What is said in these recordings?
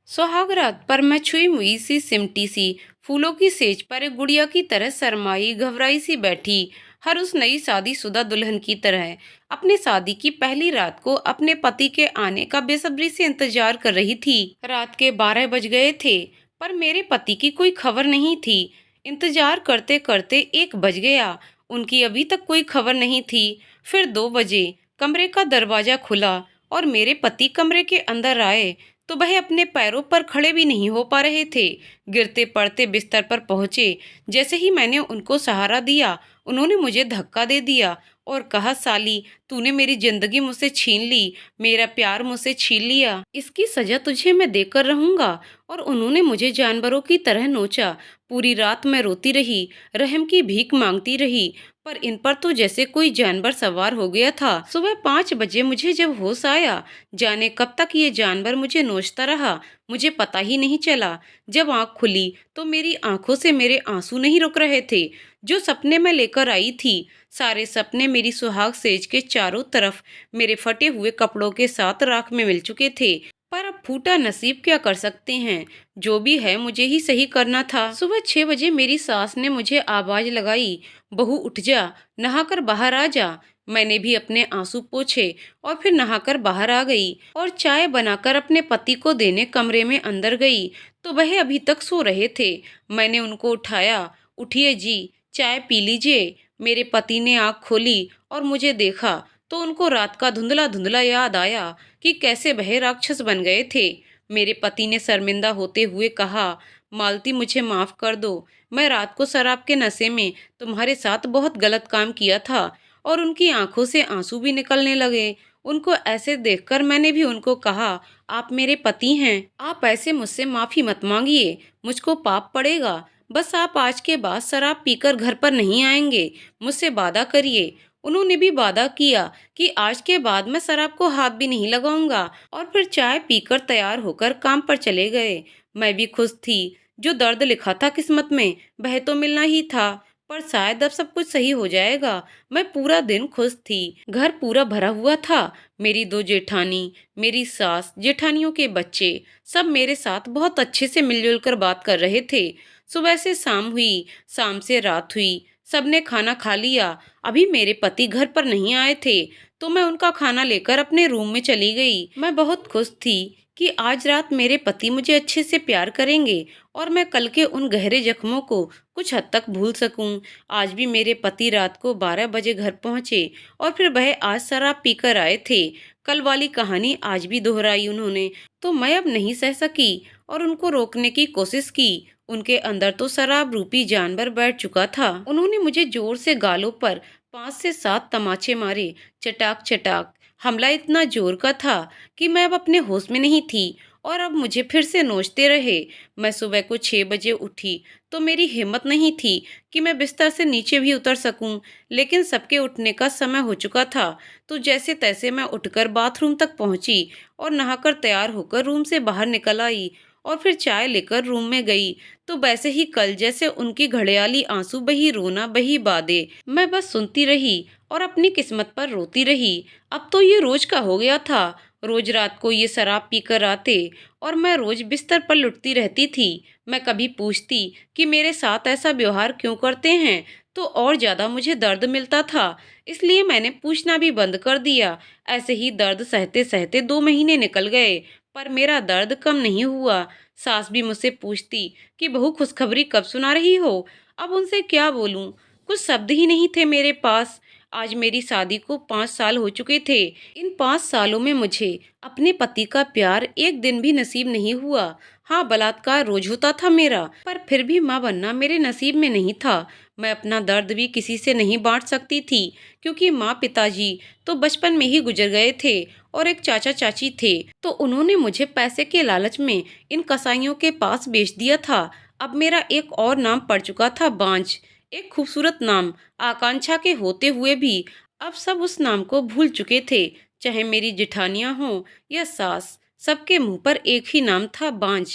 सुहागरात पर मैं छुई मुई सी सिमटी सी फूलों की सेज पर एक गुड़िया की तरह शर्माई घबराई सी बैठी। हर उस नई शादीशुदा दुल्हन की तरह अपने शादी की पहली रात को अपने पति के आने का बेसब्री से इंतजार कर रही थी। रात के 12 बज गए थे, पर मेरे पति की कोई खबर नहीं थी। इंतजार करते करते 1 बज गया, उनकी अभी तक कोई खबर नहीं थी। फिर 2 बजे कमरे का दरवाजा खुला और मेरे पति कमरे के अंदर आए तो वह अपने पैरों पर खड़े भी नहीं हो पा रहे थे। गिरते पड़ते बिस्तर पर पहुंचे। जैसे ही मैंने उनको सहारा दिया, उन्होंने मुझे धक्का दे दिया और कहा, साली, तूने मेरी जिंदगी मुझसे छीन ली, मेरा प्यार मुझसे छीन लिया, इसकी सजा तुझे मैं देकर रहूंगा। और उन्होंने मुझे जानवरों की तरह नोचा। पूरी रात मैं रोती रही, रहम की भीख मांगती रही, पर इन पर तो जैसे कोई जानवर सवार हो गया था। सुबह 5 बजे मुझे जब होश आया, जाने कब तक ये जानवर मुझे नोचता रहा, मुझे पता ही नहीं चला। जब आंख खुली तो मेरी आंखों से मेरे आंसू नहीं रुक रहे थे। जो सपने मैं लेकर आई थी, सारे सपने मेरी सुहाग सेज के चारों तरफ मेरे फटे हुए कपड़ों के साथ राख में मिल चुके थे। पर अब फूटा नसीब, क्या कर सकते हैं। जो भी है मुझे ही सही करना था। सुबह 6 बजे मेरी सास ने मुझे आवाज लगाई, बहू उठ जा, नहाकर बाहर आ जा। मैंने भी अपने आंसू पोंछे और फिर नहाकर बाहर आ गई और चाय बनाकर अपने पति को देने कमरे में अंदर गई तो वह अभी तक सो रहे थे। मैंने उनको उठाया, उठिए जी, चाय पी लीजिए। मेरे पति ने आंख खोली और मुझे देखा तो उनको रात का धुंधला धुंधला याद आया कि कैसे वह राक्षस बन गए थे। मेरे पति ने शर्मिंदा होते हुए कहा, मालती, मुझे माफ कर दो, मैं रात को शराब के नशे में तुम्हारे साथ बहुत गलत काम किया था। और उनकी आंखों से आंसू भी निकलने लगे। उनको ऐसे देखकर मैंने भी उनको कहा, आप मेरे पति हैं, आप ऐसे मुझसे माफी मत मांगिए, मुझको पाप पड़ेगा। बस आप आज के बाद शराब पीकर घर पर नहीं आएंगे, मुझसे वादा करिए। उन्होंने भी वादा किया कि आज के बाद मैं शराब को हाथ भी नहीं लगाऊंगा और फिर चाय पीकर तैयार होकर काम पर चले गए। मैं भी खुश थी। जो दर्द लिखा था किस्मत में वह तो मिलना ही था, पर शायद अब सब कुछ सही हो जाएगा। मैं पूरा दिन खुश थी। घर पूरा भरा हुआ था। मेरी 2 जेठानी, मेरी सास, जेठानियों के बच्चे सब मेरे साथ बहुत अच्छे से मिलजुल कर बात कर रहे थे। सुबह से शाम हुई, शाम से रात हुई, सबने खाना खा लिया। अभी मेरे पति घर पर नहीं आए थे तो मैं उनका खाना लेकर अपने रूम में चली गई। मैं बहुत खुश थी कि आज रात मेरे पति मुझे अच्छे से प्यार करेंगे और मैं कल के उन गहरे जख्मों को कुछ हद तक भूल सकूं। आज भी मेरे पति रात को 12 बजे घर पहुंचे और फिर वह आज शराब पीकर आए थे। कल वाली कहानी आज भी दोहराई उन्होंने, तो मैं अब नहीं सह सकी और उनको रोकने की कोशिश की। उनके अंदर तो शराब रूपी जानवर बैठ चुका था। उन्होंने मुझे जोर से गालों पर 5 से 7 तमाचे मारे, चटाक चटाक। हमला इतना जोर का था कि मैं अब अपने होश में नहीं थी और अब मुझे फिर से नोचते रहे। मैं सुबह को 6 बजे उठी तो मेरी हिम्मत नहीं थी कि मैं बिस्तर से नीचे भी उतर सकूं, लेकिन सबके उठने का समय हो चुका था। तो जैसे तैसे मैं उठकर बाथरूम तक पहुंची और नहाकर तैयार होकर रूम से बाहर निकल आई और फिर चाय लेकर रूम में गई तो वैसे ही कल जैसे उनकी घड़ियाली आंसू बही रोना बही बादे। मैं बस सुनती रही और अपनी किस्मत पर रोती रही। अब तो ये रोज का हो गया था। रोज रात को ये शराब पीकर आते और मैं रोज बिस्तर पर लुटती रहती थी। मैं कभी पूछती कि मेरे साथ ऐसा व्यवहार क्यों करते हैं तो और ज्यादा मुझे दर्द मिलता था, इसलिए मैंने पूछना भी बंद कर दिया। ऐसे ही दर्द सहते सहते 2 महीने निकल गए, पर मेरा दर्द कम नहीं हुआ। सास भी मुझसे पूछती कि बहू, खुशखबरी कब सुना रही हो। अब उनसे क्या बोलूं, कुछ शब्द ही नहीं थे मेरे पास। आज मेरी शादी को 5 साल हो चुके थे। इन 5 सालों में मुझे अपने पति का प्यार एक दिन भी नसीब नहीं हुआ। हाँ, बलात्कार रोज होता था मेरा, पर फिर भी माँ बनना मेरे नसीब में नहीं था। मैं अपना दर्द भी किसी से नहीं बांट सकती थी, क्योंकि माँ पिताजी तो बचपन में ही गुजर गए थे और एक चाचा चाची थे, तो उन्होंने मुझे पैसे के लालच में इन कसाईयों के पास बेच दिया था। अब मेरा एक और नाम पड़ चुका था, बांझ। एक खूबसूरत नाम, आकांक्षा के होते हुए भी अब सब उस नाम को भूल चुके थे। चाहे मेरी जेठानियां हों या सास, सबके मुंह पर एक ही नाम था, बांझ।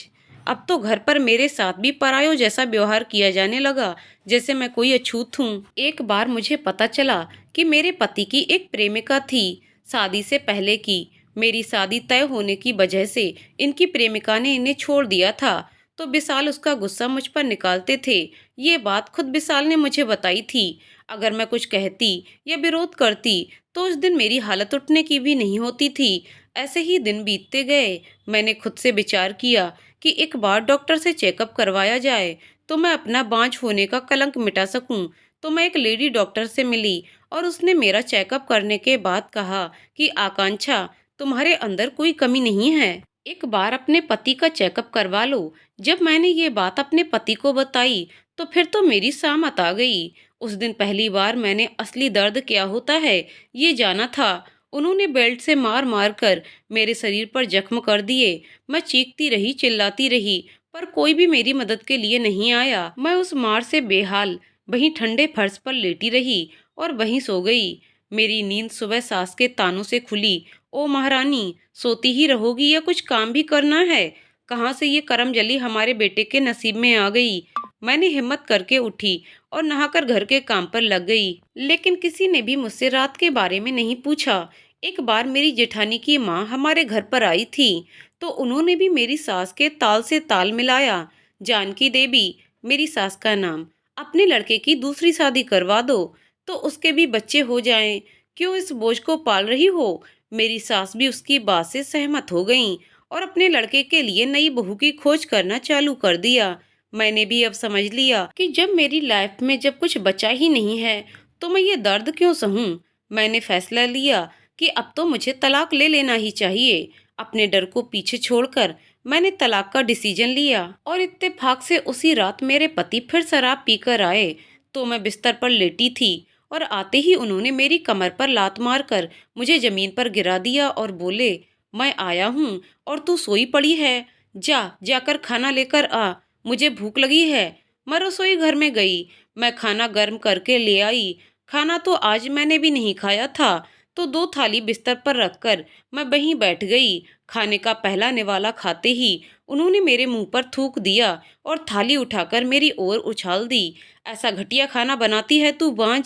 अब तो घर पर मेरे साथ भी परायों जैसा व्यवहार किया जाने लगा, जैसे मैं कोई अछूत हूँ। एक बार मुझे पता चला कि मेरे पति की एक प्रेमिका थी, शादी से पहले की। मेरी शादी तय होने की वजह से इनकी प्रेमिका ने इन्हें छोड़ दिया था, तो विशाल उसका गुस्सा मुझ पर निकालते थे। ये बात खुद विशाल ने मुझे बताई थी। अगर मैं कुछ कहती या विरोध करती तो उस दिन मेरी हालत उठने की भी नहीं होती थी। ऐसे ही दिन बीतते गए। मैंने खुद से विचार किया कि एक बार डॉक्टर से चेकअप करवाया जाए, तो मैं अपना बांझ होने का कलंक मिटा सकूं। तो मैं एक लेडी डॉक्टर से मिली और उसने मेरा चेकअप करने के बाद कहा कि आकांक्षा, तुम्हारे अंदर कोई कमी नहीं है, एक बार अपने पति का चेकअप करवा लो। जब मैंने ये बात अपने पति को बताई तो फिर तो मेरी सामत आ गई। उस दिन पहली बार मैंने असली दर्द क्या होता है ये जाना था। उन्होंने बेल्ट से मार मार कर मेरे शरीर पर जख्म कर दिए। मैं चीखती रही, चिल्लाती रही, पर कोई भी मेरी मदद के लिए नहीं आया। मैं उस मार से बेहाल वहीं ठंडे फर्श पर लेटी रही और वहीं सो गई। मेरी नींद सुबह सास के तानों से खुली। ओ महारानी, सोती ही रहोगी या कुछ काम भी करना है? कहाँ से ये करमजली हमारे बेटे के नसीब में आ गई? मैंने हिम्मत करके उठी और नहाकर घर के काम पर लग गई। लेकिन किसी ने भी मुझसे रात के बारे में नहीं पूछा। एक बार मेरी जेठानी की माँ हमारे घर पर आई थी, तो उन्होंने भी मेरी सास के ताल से ताल मिलाया। जानकी देवी मेरी सास का नाम, अपने लड़के की दूसरी शादी करवा दो तो उसके भी बच्चे हो जाएं। क्यों इस बोझ को पाल रही हो? मेरी सास भी उसकी बात से सहमत हो गईं और अपने लड़के के लिए नई बहू की खोज करना चालू कर दिया। मैंने भी अब समझ लिया कि जब मेरी लाइफ में जब कुछ बचा ही नहीं है तो मैं ये दर्द क्यों सहूं। मैंने फैसला लिया कि अब तो मुझे तलाक ले लेना ही चाहिए। अपने डर को पीछे छोड़कर मैंने तलाक का डिसीजन लिया और इत्तेफाक से उसी रात मेरे पति फिर शराब पीकर आए। तो मैं बिस्तर पर लेटी थी और आते ही उन्होंने मेरी कमर पर लात मारकर मुझे जमीन पर गिरा दिया और बोले, मैं आया हूँ और तू सोई पड़ी है। जाकर खाना लेकर आ, मुझे भूख लगी है। मैं रसोई घर में गई। मैं खाना गर्म करके ले आई। खाना तो आज मैंने भी नहीं खाया था, तो दो थाली बिस्तर पर रखकर मैं वहीं बैठ गई। खाने का पहला निवाला खाते ही उन्होंने मेरे मुंह पर थूक दिया और थाली उठाकर मेरी ओर उछाल दी। ऐसा घटिया खाना बनाती है तू बांझ,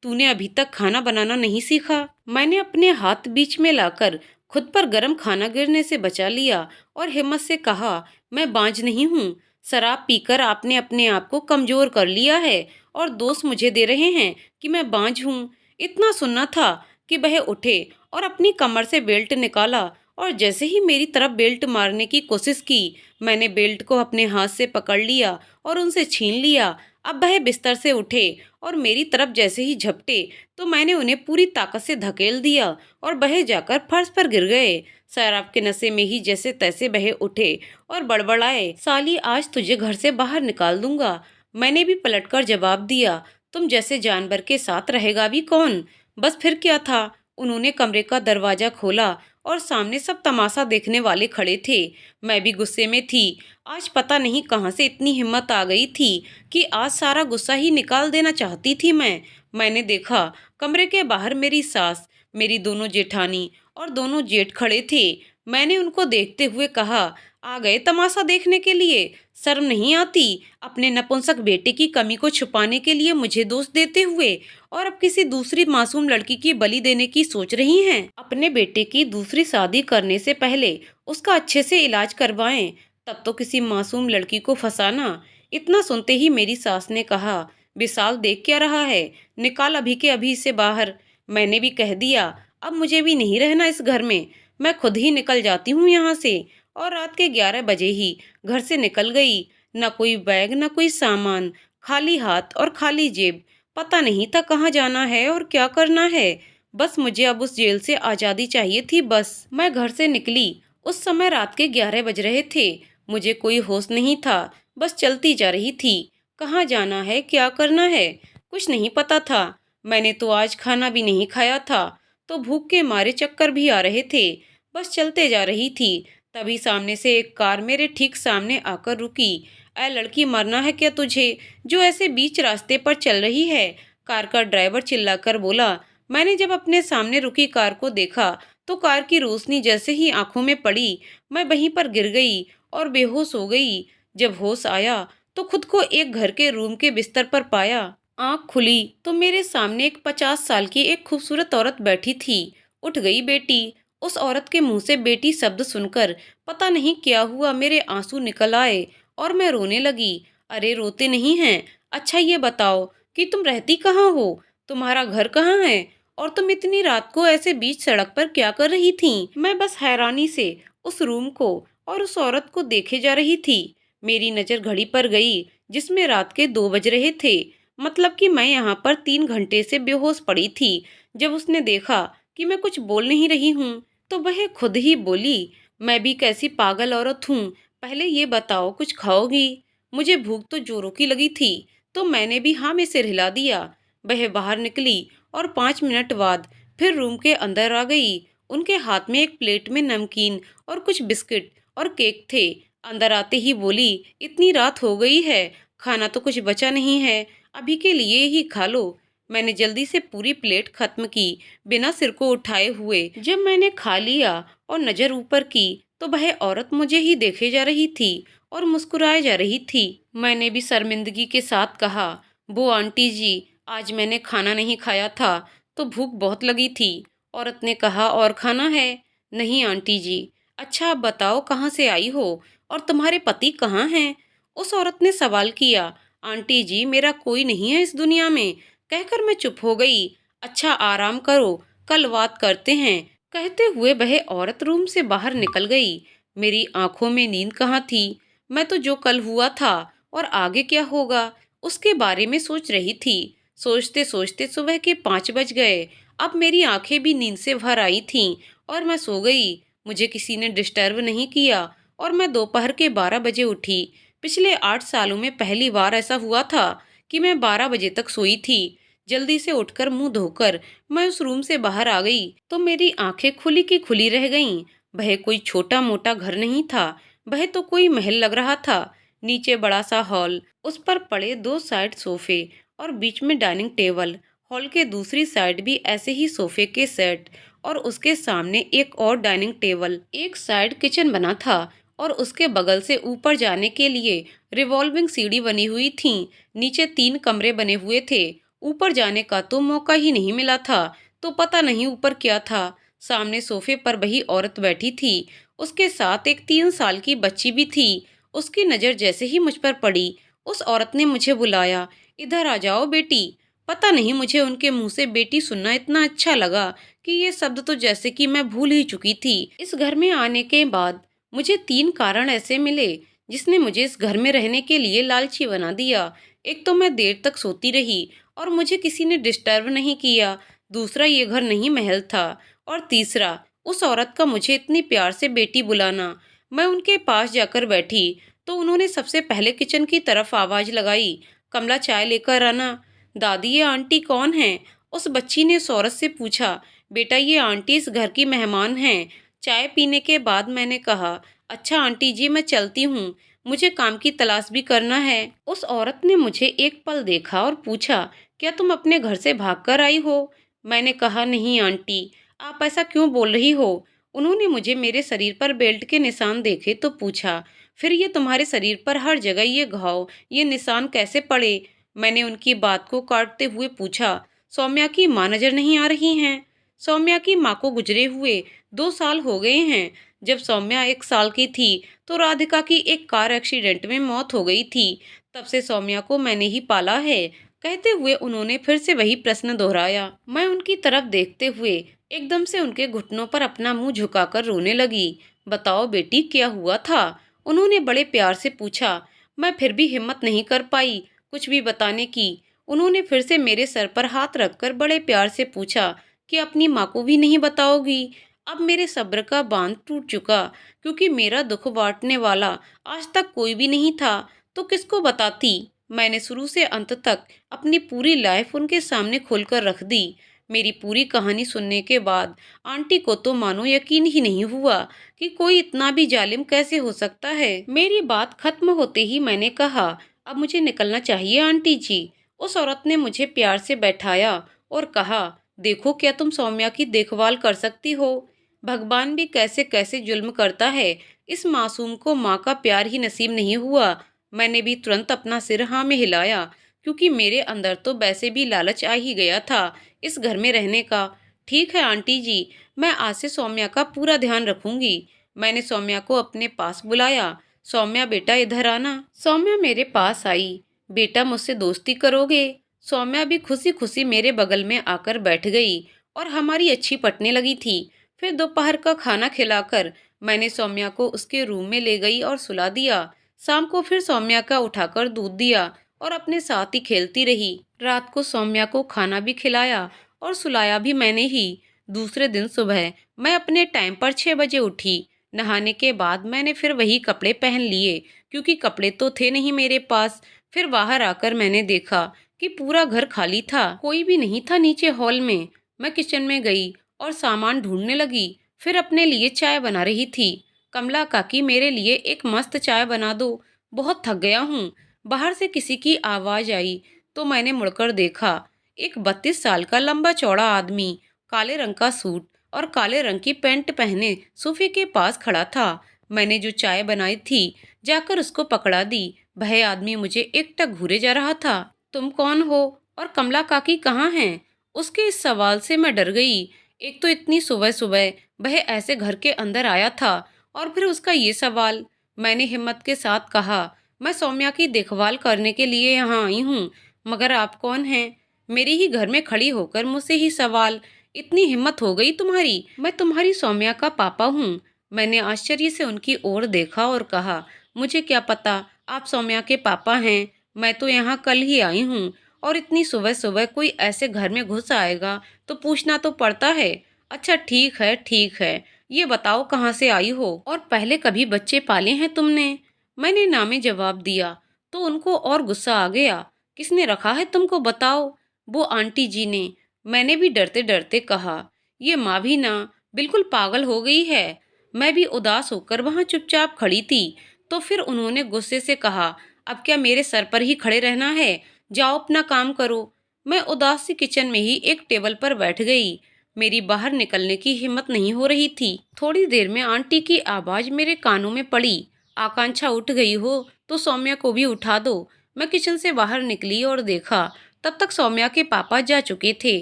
तूने अभी तक खाना बनाना नहीं सीखा। मैंने अपने हाथ बीच में लाकर खुद पर गर्म खाना गिरने से बचा लिया और हिम्मत से कहा, मैं बांझ नहीं हूँ। शराब पीकर आपने अपने आप को कमजोर कर लिया है और दोष मुझे दे रहे हैं कि मैं बांझ हूँ। इतना सुनना था कि वह उठे और अपनी कमर से बेल्ट निकाला और जैसे ही मेरी तरफ बेल्ट मारने की कोशिश की, मैंने बेल्ट को अपने हाथ से पकड़ लिया और उनसे छीन लिया। अब वह बिस्तर से उठे और मेरी तरफ जैसे ही झपटे तो मैंने उन्हें पूरी ताकत से धकेल दिया और वह जाकर फर्श पर गिर गए। शराब के नशे में ही जैसे तैसे बहे उठे और बड़बड़ाए, साली आज तुझे घर से बाहर निकाल दूंगा। मैंने भी पलटकर जवाब दिया, तुम जैसे जानवर के साथ रहेगा भी कौन। बस फिर क्या था, उन्होंने कमरे का दरवाजा खोला और सामने सब तमाशा देखने वाले खड़े थे। मैं भी गुस्से में थी। आज पता नहीं कहाँ से इतनी हिम्मत आ गई थी कि आज सारा गुस्सा ही निकाल देना चाहती थी मैंने देखा कमरे के बाहर मेरी सास, मेरी दोनों जेठानी और दोनों जेठ खड़े थे। मैंने उनको देखते हुए कहा, आ गए तमाशा देखने के लिए? शर्म नहीं आती अपने नपुंसक बेटे की कमी को छुपाने के लिए मुझे दोष देते हुए, और अब किसी दूसरी मासूम लड़की की बलि देने की सोच रही हैं? अपने बेटे की दूसरी शादी करने से पहले उसका अच्छे से इलाज करवाएं, तब तो किसी मासूम लड़की को फंसाना। इतना सुनते ही मेरी सास ने कहा, विशाल देख क्या रहा है, निकाल अभी के अभी इसे बाहर। मैंने भी कह दिया, अब मुझे भी नहीं रहना इस घर में, मैं खुद ही निकल जाती हूँ यहाँ से। और रात के 11 बजे ही घर से निकल गई। न कोई बैग न कोई सामान, खाली हाथ और खाली जेब। पता नहीं था कहाँ जाना है और क्या करना है। बस मुझे अब उस जेल से आज़ादी चाहिए थी। बस मैं घर से निकली। उस समय रात के 11 बज रहे थे। मुझे कोई होश नहीं था, बस चलती जा रही थी। कहाँ जाना है, क्या करना है, कुछ नहीं पता था। मैंने तो आज खाना भी नहीं खाया था, तो भूख के मारे चक्कर भी आ रहे थे। बस चलते जा रही थी, तभी सामने से एक कार मेरे ठीक सामने आकर रुकी। ऐ लड़की, मरना है क्या तुझे, जो ऐसे बीच रास्ते पर चल रही है? कार का ड्राइवर चिल्लाकर बोला। मैंने जब अपने सामने रुकी कार को देखा तो कार की रोशनी जैसे ही आंखों में पड़ी, मैं वहीं पर गिर गई और बेहोश हो गई। जब होश आया तो खुद को एक घर के रूम के बिस्तर पर पाया। आंख खुली तो मेरे सामने एक 50 साल की एक खूबसूरत औरत बैठी थी। उठ गई बेटी, उस औरत के मुंह से बेटी शब्द सुनकर पता नहीं क्या हुआ, मेरे आंसू निकल आए और मैं रोने लगी। अरे रोते नहीं हैं। अच्छा ये बताओ कि तुम रहती कहाँ हो? तुम्हारा घर कहाँ है? और तुम इतनी रात को ऐसे बीच सड़क पर क्या कर रही थीं? मैं बस हैरानी से उस रूम को और उस औरत को देखे जा रही थी। मेरी नज़र घड़ी पर गई जिसमें रात के 2 बज रहे थे। मतलब कि मैं यहाँ पर 3 घंटे से बेहोश पड़ी थी। जब उसने देखा कि मैं कुछ बोल नहीं रही हूँ, तो वह खुद ही बोली, मैं भी कैसी पागल औरत हूँ। पहले ये बताओ कुछ खाओगी? मुझे भूख तो जोरों की लगी थी, तो मैंने भी हाँ में सिर हिला दिया। वह बाहर निकली और 5 मिनट बाद फिर रूम के अंदर आ गई। उनके हाथ में एक प्लेट में नमकीन और कुछ बिस्किट और केक थे। अंदर आते ही बोली, इतनी रात हो गई है, खाना तो कुछ बचा नहीं है, अभी के लिए ही खा लो। मैंने जल्दी से पूरी प्लेट खत्म की, बिना सिर को उठाए हुए। जब मैंने खा लिया और नजर ऊपर की, तो वह औरत मुझे ही देखे जा रही थी और मुस्कुराए जा रही थी। मैंने भी शर्मिंदगी के साथ कहा, वो आंटी जी, आज मैंने खाना नहीं खाया था, तो भूख बहुत लगी थी। औरत ने कहा, और खाना है? नहीं आंटी जी। अच्छा अब बताओ कहाँ से आई हो और तुम्हारे पति कहाँ हैं? उस औरत ने सवाल किया। आंटी जी, मेरा कोई नहीं है इस दुनिया में, कहकर मैं चुप हो गई। अच्छा आराम करो, कल बात करते हैं। कहते हुए वह औरत रूम से बाहर निकल गई। मेरी आंखों में नींद कहाँ थी। मैं तो जो कल हुआ था और आगे क्या होगा उसके बारे में सोच रही थी। सोचते सोचते सुबह के 5 बज गए। अब मेरी आंखें भी नींद से भर आई थीं और मैं सो गई। मुझे किसी ने डिस्टर्ब नहीं किया और मैं दोपहर के 12 बजे उठी। पिछले 8 सालों में पहली बार ऐसा हुआ था कि मैं 12 बजे तक सोई थी। जल्दी से उठकर मुंह धोकर मैं उस रूम से बाहर आ गई तो मेरी आंखें खुली की खुली रह गईं। वह कोई छोटा मोटा घर नहीं था, वह तो कोई महल लग रहा था। नीचे बड़ा सा हॉल, उस पर पड़े 2 साइड सोफे और बीच में डाइनिंग टेबल। हॉल के दूसरी साइड भी ऐसे ही सोफे के सेट और उसके सामने एक और डाइनिंग टेबल। एक साइड किचन बना था और उसके बगल से ऊपर जाने के लिए रिवॉल्विंग सीढ़ी बनी हुई थी। नीचे 3 कमरे बने हुए थे। ऊपर जाने का तो मौका ही नहीं मिला था, तो पता नहीं ऊपर क्या था। सामने सोफे पर वही औरत बैठी थी, उसके साथ एक 3 साल की बच्ची भी थी। उसकी नज़र जैसे ही मुझ पर पड़ी, उस औरत ने मुझे बुलाया, इधर आ जाओ बेटी। पता नहीं मुझे उनके मुंह से बेटी सुनना इतना अच्छा लगा कि ये शब्द तो जैसे कि मैं भूल ही चुकी थी। इस घर में आने के बाद मुझे 3 कारण ऐसे मिले जिसने मुझे इस घर में रहने के लिए लालची बना दिया। एक तो मैं देर तक सोती रही और मुझे किसी ने डिस्टर्ब नहीं किया। दूसरा, ये घर नहीं महल था। और तीसरा, उस औरत का मुझे इतनी प्यार से बेटी बुलाना। मैं उनके पास जाकर बैठी तो उन्होंने सबसे पहले किचन की तरफ आवाज लगाई, कमला चाय लेकर आना। दादी ये आंटी कौन है? उस बच्ची ने उस औरत से पूछा। बेटा ये आंटी इस घर की मेहमान हैं। चाय पीने के बाद मैंने कहा, अच्छा आंटी जी मैं चलती हूँ, मुझे काम की तलाश भी करना है। उस औरत ने मुझे एक पल देखा और पूछा, क्या तुम अपने घर से भागकर आई हो? मैंने कहा, नहीं आंटी, आप ऐसा क्यों बोल रही हो? उन्होंने मुझे मेरे शरीर पर बेल्ट के निशान देखे तो पूछा, फिर ये तुम्हारे शरीर पर हर जगह ये घाव, ये निशान कैसे पड़े? मैंने उनकी बात को काटते हुए पूछा, सौम्या की माँ नजर नहीं आ रही हैं? सौम्या की माँ को गुजरे हुए 2 साल हो गए हैं। जब सौम्या 1 साल की थी तो राधिका की एक कार एक्सीडेंट में मौत हो गई थी। तब से सौम्या को मैंने ही पाला है। कहते हुए उन्होंने फिर से वही प्रश्न दोहराया। मैं उनकी तरफ देखते हुए एकदम से उनके घुटनों पर अपना मुंह झुकाकर रोने लगी। बताओ बेटी क्या हुआ था? उन्होंने बड़े प्यार से पूछा। मैं फिर भी हिम्मत नहीं कर पाई कुछ भी बताने की। उन्होंने फिर से मेरे सर पर हाथ रखकर बड़े प्यार से पूछा कि अपनी माँ को भी नहीं बताओगी? अब मेरे सब्र का बांध टूट चुका, क्योंकि मेरा दुख बांटने वाला आज तक कोई भी नहीं था, तो किसको बताती। मैंने शुरू से अंत तक अपनी पूरी लाइफ उनके सामने खोलकर रख दी। मेरी पूरी कहानी सुनने के बाद आंटी को तो मानो यकीन ही नहीं हुआ कि कोई इतना भी जालिम कैसे हो सकता है। मेरी बात खत्म होते ही मैंने कहा, अब मुझे निकलना चाहिए आंटी जी। उस औरत ने मुझे प्यार से बैठाया और कहा, देखो क्या तुम सौम्या की देखभाल कर सकती हो? भगवान भी कैसे कैसे जुल्म करता है। इस मासूम को माँ का प्यार ही नसीब नहीं हुआ। मैंने भी तुरंत अपना सिर हाँ में हिलाया, क्योंकि मेरे अंदर तो वैसे भी लालच आ ही गया था इस घर में रहने का। ठीक है आंटी जी, मैं आज से सौम्या का पूरा ध्यान रखूंगी। मैंने सौम्या को अपने पास बुलाया। सौम्या बेटा इधर आना। सौम्या मेरे पास आई। बेटा मुझसे दोस्ती करोगे? सौम्या भी खुशी खुशी मेरे बगल में आकर बैठ गई और हमारी अच्छी पटने लगी थी। फिर दोपहर का खाना खिलाकर मैंने सौम्या को उसके रूम में ले गई और सुला दिया। शाम को फिर सौम्या का उठाकर दूध दिया और अपने साथ ही खेलती रही। रात को सौम्या को खाना भी खिलाया और सुलाया भी मैंने ही। दूसरे दिन सुबह मैं अपने टाइम पर 6 बजे उठी। नहाने के बाद मैंने फिर वही कपड़े पहन लिए, क्योंकि कपड़े तो थे नहीं मेरे पास। फिर बाहर आकर मैंने देखा कि पूरा घर खाली था, कोई भी नहीं था नीचे हॉल में। मैं किचन में गई और सामान ढूंढने लगी। फिर अपने लिए चाय बना रही थी। कमला काकी मेरे लिए एक मस्त चाय बना दो, बहुत थक गया हूँ। बाहर से किसी की आवाज आई तो मैंने मुड़कर देखा। एक 32 साल का लंबा चौड़ा आदमी काले रंग का सूट और काले रंग की पैंट पहने सोफे के पास खड़ा था। मैंने जो चाय बनाई थी जाकर उसको पकड़ा दी। वह आदमी मुझे एकटक घूरे जा रहा था। तुम कौन हो और कमला काकी कहाँ हैं? उसके इस सवाल से मैं डर गई। एक तो इतनी सुबह सुबह वह ऐसे घर के अंदर आया था और फिर उसका ये सवाल। मैंने हिम्मत के साथ कहा, मैं सौम्या की देखभाल करने के लिए यहाँ आई हूँ। मगर आप कौन हैं? मेरे ही घर में खड़ी होकर मुझसे ही सवाल। इतनी हिम्मत हो गई तुम्हारी? मैं तुम्हारी सौम्या का पापा हूँ। मैंने आश्चर्य से उनकी ओर देखा और कहा, मुझे क्या पता आप सौम्या के पापा हैं। मैं तो यहाँ कल ही आई हूँ और इतनी सुबह सुबह कोई ऐसे घर में घुस आएगा तो पूछना तो पड़ता है। अच्छा ठीक है ठीक है, ये बताओ कहाँ से आई हो और पहले कभी बच्चे पाले हैं तुमने? मैंने ना में जवाब दिया तो उनको और गुस्सा आ गया। किसने रखा है तुमको बताओ? वो आंटी जी ने। मैंने भी डरते डरते कहा। ये माँ भी ना बिल्कुल पागल हो गई है। मैं भी उदास होकर वहां चुपचाप खड़ी थी। तो फिर उन्होंने गुस्से से कहा, अब क्या मेरे सर पर ही खड़े रहना है? जाओ अपना काम करो। मैं उदास सी किचन में ही एक टेबल पर बैठ गई। मेरी बाहर निकलने की हिम्मत नहीं हो रही थी। थोड़ी देर में आंटी की आवाज मेरे कानों में पड़ी। आकांक्षा उठ गई हो तो सौम्या को भी उठा दो। मैं किचन से बाहर निकली और देखा तब तक सौम्या के पापा जा चुके थे।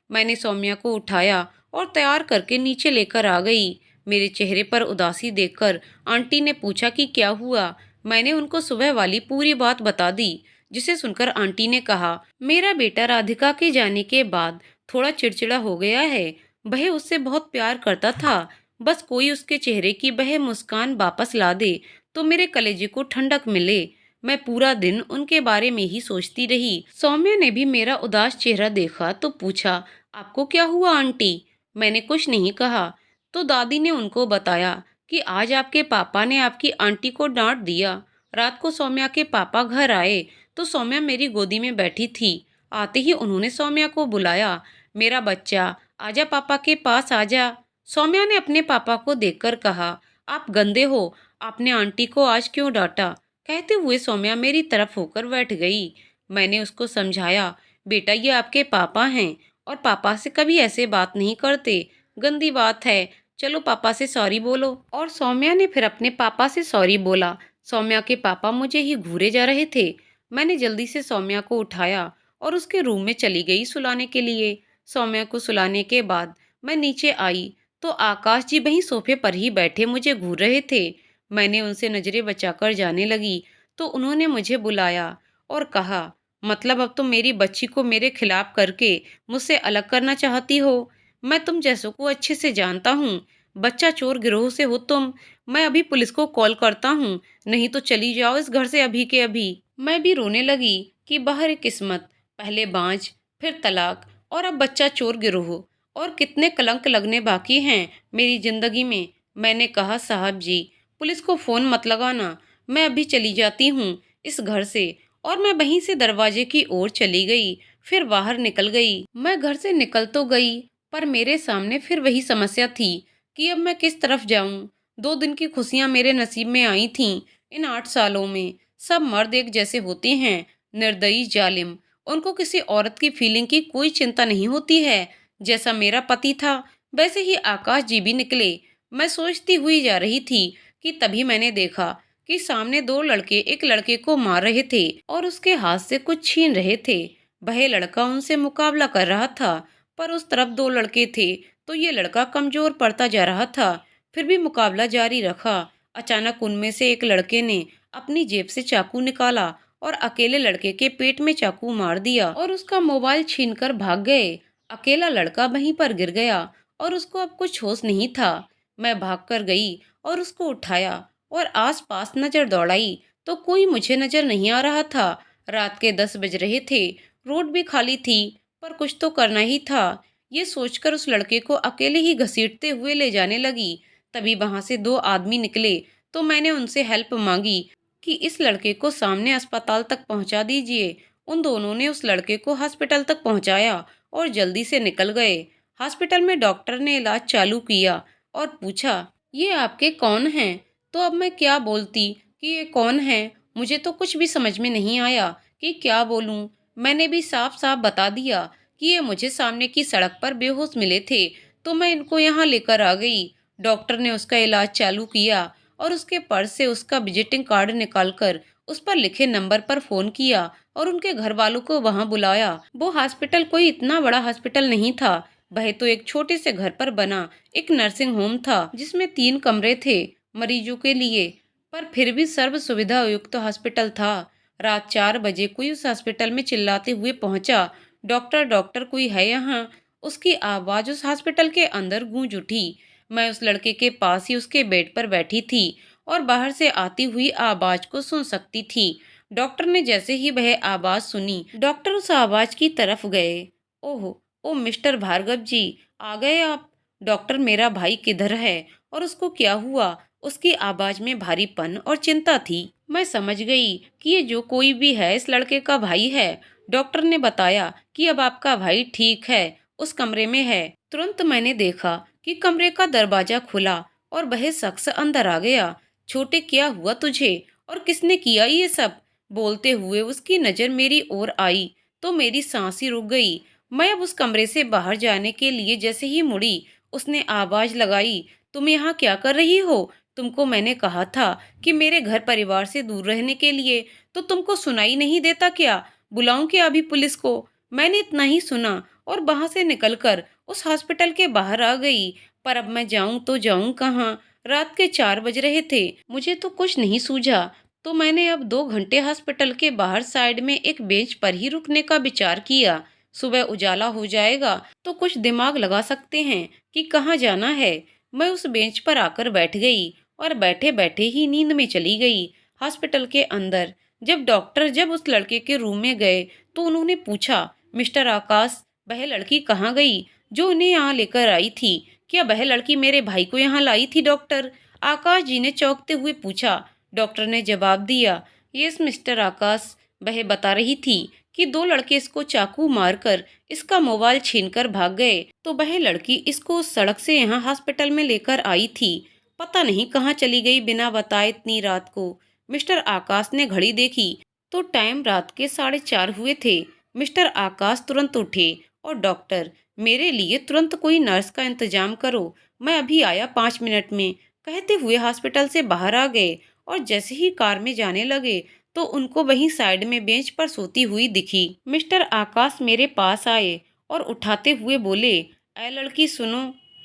मैंने सौम्या को उठाया और तैयार करके नीचे लेकर आ गई। मेरे चेहरे पर उदासी देखकर आंटी ने पूछा कि क्या हुआ। मैंने उनको सुबह वाली पूरी बात बता दी, जिसे सुनकर आंटी ने कहा, मेरा बेटा राधिका के जाने के बाद थोड़ा चिड़चिड़ा हो गया है। वह उससे बहुत प्यार करता था। बस कोई उसके चेहरे की वह मुस्कान वापस ला दे तो मेरे कलेजे को ठंडक मिले। मैं पूरा दिन उनके बारे में ही सोचती रही। सौम्या ने भी मेरा उदास चेहरा देखा तो पूछा, आपको क्या हुआ आंटी? मैंने कुछ नहीं कहा। तो दादी ने उनको बताया कि आज आपके पापा ने आपकी आंटी को डांट दिया। रात को सौम्या के पापा घर आए तो सौम्या मेरी गोदी में बैठी थी। आते ही उन्होंने सौम्या को बुलाया, मेरा बच्चा आजा पापा के पास आजा। सौम्या ने अपने पापा को देखकर कहा, आप गंदे हो, आपने आंटी को आज क्यों डांटा? कहते हुए सौम्या मेरी तरफ होकर बैठ गई। मैंने उसको समझाया, बेटा ये आपके पापा हैं और पापा से कभी ऐसे बात नहीं करते, गंदी बात है। चलो पापा से सॉरी बोलो। और सौम्या ने फिर अपने पापा से सॉरी बोला। सौम्या के पापा मुझे ही घूरे जा रहे थे। मैंने जल्दी से सौम्या को उठाया और उसके रूम में चली गई सुलाने के लिए। सौम्या को सुलाने के बाद मैं नीचे आई तो आकाश जी वहीं सोफे पर ही बैठे मुझे घूर रहे थे। मैंने उनसे नजरें बचाकर जाने लगी तो उन्होंने मुझे बुलाया और कहा, मतलब अब तुम मेरी बच्ची को मेरे खिलाफ करके मुझसे अलग करना चाहती हो? मैं तुम जैसों को अच्छे से जानता हूँ। बच्चा चोर गिरोह से हो तुम। मैं अभी पुलिस को कॉल करता हूँ, नहीं तो चली जाओ इस घर से अभी के अभी। मैं भी रोने लगी कि बाहर किस्मत, पहले बांझ फिर तलाक और अब बच्चा चोर गिरोह, और कितने कलंक लगने बाकी हैं मेरी जिंदगी में। मैंने कहा, साहब जी पुलिस को फोन मत लगाना, मैं अभी चली जाती हूँ इस घर से। और मैं वहीं से दरवाजे की ओर चली गई, फिर बाहर निकल गई। मैं घर से निकल तो गई पर मेरे सामने फिर वही समस्या थी कि अब मैं किस तरफ जाऊं। 2 दिन की खुशियां मेरे नसीब में आई थीं। इन 8 सालों में सब मर्द एक जैसे होते हैं, निर्दयी जालिम। उनको किसी औरत की फीलिंग की कोई चिंता नहीं होती है। जैसा मेरा पति था वैसे ही आकाश जी भी निकले। मैं सोचती हुई जा रही थी कि तभी मैंने देखा कि सामने 2 लड़के एक लड़के को मार रहे थे और उसके हाथ से कुछ छीन रहे थे। वह लड़का उनसे मुकाबला कर रहा था पर उस तरफ दो लड़के थे, तो ये लड़का कमजोर पड़ता जा रहा था। फिर भी मुकाबला जारी रखा। अचानक उनमें से एक लड़के ने अपनी जेब से चाकू निकाला और अकेले लड़के के पेट में चाकू मार दिया और उसका मोबाइल छीनकर भाग गए। अकेला लड़का वहीं पर गिर गया और उसको अब कुछ होश नहीं था। मैं भागकर गई और उसको उठाया और आसपास नजर दौड़ाई, तो कोई मुझे नजर नहीं आ रहा था। रात के 10 बज रहे थे, रोड भी खाली थी, पर कुछ तो करना ही था। ये सोचकर उस लड़के को अकेले ही घसीटते हुए ले जाने लगी। तभी वहां से दो आदमी निकले, तो मैंने उनसे हेल्प मांगी कि इस लड़के को सामने अस्पताल तक पहुंचा दीजिए। उन दोनों ने उस लड़के को हॉस्पिटल तक पहुंचाया और जल्दी से निकल गए। हॉस्पिटल में डॉक्टर ने इलाज चालू किया और पूछा, ये आपके कौन हैं? तो अब मैं क्या बोलती कि ये कौन है? मुझे तो कुछ भी समझ में नहीं आया कि क्या बोलूं। मैंने भी साफ साफ बता दिया कि ये मुझे सामने की सड़क पर बेहोश मिले थे, तो मैं इनको यहाँ लेकर आ गई। डॉक्टर ने उसका इलाज चालू किया और उसके पर्स से उसका विजिटिंग कार्ड निकालकर उस पर लिखे नंबर पर फोन किया और उनके घर वालों को वहां बुलाया। वो हॉस्पिटल कोई इतना बड़ा हॉस्पिटल नहीं था, वह तो एक छोटे से घर पर बना एक नर्सिंग होम था, जिसमें 3 कमरे थे मरीजों के लिए, पर फिर भी सर्व सुविधा युक्त हॉस्पिटल था। रात 4 बजे कोई उस हॉस्पिटल में चिल्लाते हुए पहुंचा, डॉक्टर डॉक्टर कोई है यहाँ? उसकी आवाज उस हॉस्पिटल के अंदर गूंज उठी। मैं उस लड़के के पास ही उसके बेड पर बैठी थी और बाहर से आती हुई आवाज को सुन सकती थी। डॉक्टर ने जैसे ही वह आवाज सुनी, डॉक्टर उस आवाज की तरफ गए। ओह, ओ मिस्टर भार्गव जी, आ गए आप? डॉक्टर, मेरा भाई किधर है और उसको क्या हुआ? उसकी आवाज में भारीपन और चिंता थी। मैं समझ गई कि ये जो कोई भी है इस लड़के का भाई है। डॉक्टर ने बताया कि अब आपका भाई ठीक है, उस कमरे में है। तुरंत मैंने देखा कि कमरे का दरवाजा खुला और वह शख्स अंदर आ गया। छोटे, क्या हुआ तुझे और किसने किया ये सब? बोलते हुए उसकी नजर मेरी ओर आई तो मेरी सांस ही रुक गई। मैं अब उस कमरे से बाहर जाने के लिए जैसे ही मुड़ी, उसने आवाज लगाई, तुम यहाँ क्या कर रही हो? तुमको मैंने कहा था कि मेरे घर परिवार से दूर रहने के लिए, तो तुमको सुनाई नहीं देता क्या? बुलाऊं क्या अभी पुलिस को? मैंने इतना ही सुना और वहां से निकलकर उस हॉस्पिटल के बाहर आ गई। पर अब मैं जाऊं तो जाऊं कहाँ? रात के 4 बज रहे थे, मुझे तो कुछ नहीं सूझा। तो मैंने अब 2 घंटे हॉस्पिटल के बाहर साइड में एक बेंच पर ही रुकने का विचार किया। सुबह उजाला हो जाएगा तो कुछ दिमाग लगा सकते हैं कि कहाँ जाना है। मैं उस बेंच पर आकर बैठ गई और बैठे बैठे ही नींद में चली गई। हॉस्पिटल के अंदर जब उस लड़के के रूम में गए तो उन्होंने पूछा, मिस्टर आकाश, वह लड़की कहाँ गई जो उन्हें यहाँ लेकर आई थी? क्या वह लड़की मेरे भाई को यहाँ लाई थी डॉक्टर? आकाश जी ने चौंकते हुए पूछा। डॉक्टर ने जवाब दिया, यस मिस्टर आकाश, वह बता रही थी कि 2 लड़के इसको चाकू मारकर इसका मोबाइल छीनकर भाग गए, तो वह लड़की इसको उस सड़क से यहाँ हॉस्पिटल में लेकर आई थी। पता नहीं कहाँ चली गई बिना बताए इतनी रात को। मिस्टर आकाश ने घड़ी देखी तो टाइम रात के 4:30 हुए थे। मिस्टर आकाश तुरंत उठे और डॉक्टर, मेरे लिए तुरंत कोई नर्स का इंतजाम करो, मैं अभी आया 5 मिनट में, कहते हुए हॉस्पिटल से बाहर आ गए और जैसे ही कार में जाने लगे तो उनको वहीं साइड में बेंच पर सोती हुई दिखी। मिस्टर आकाश मेरे पास आए और उठाते हुए बोले, ऐ लड़की सुनो।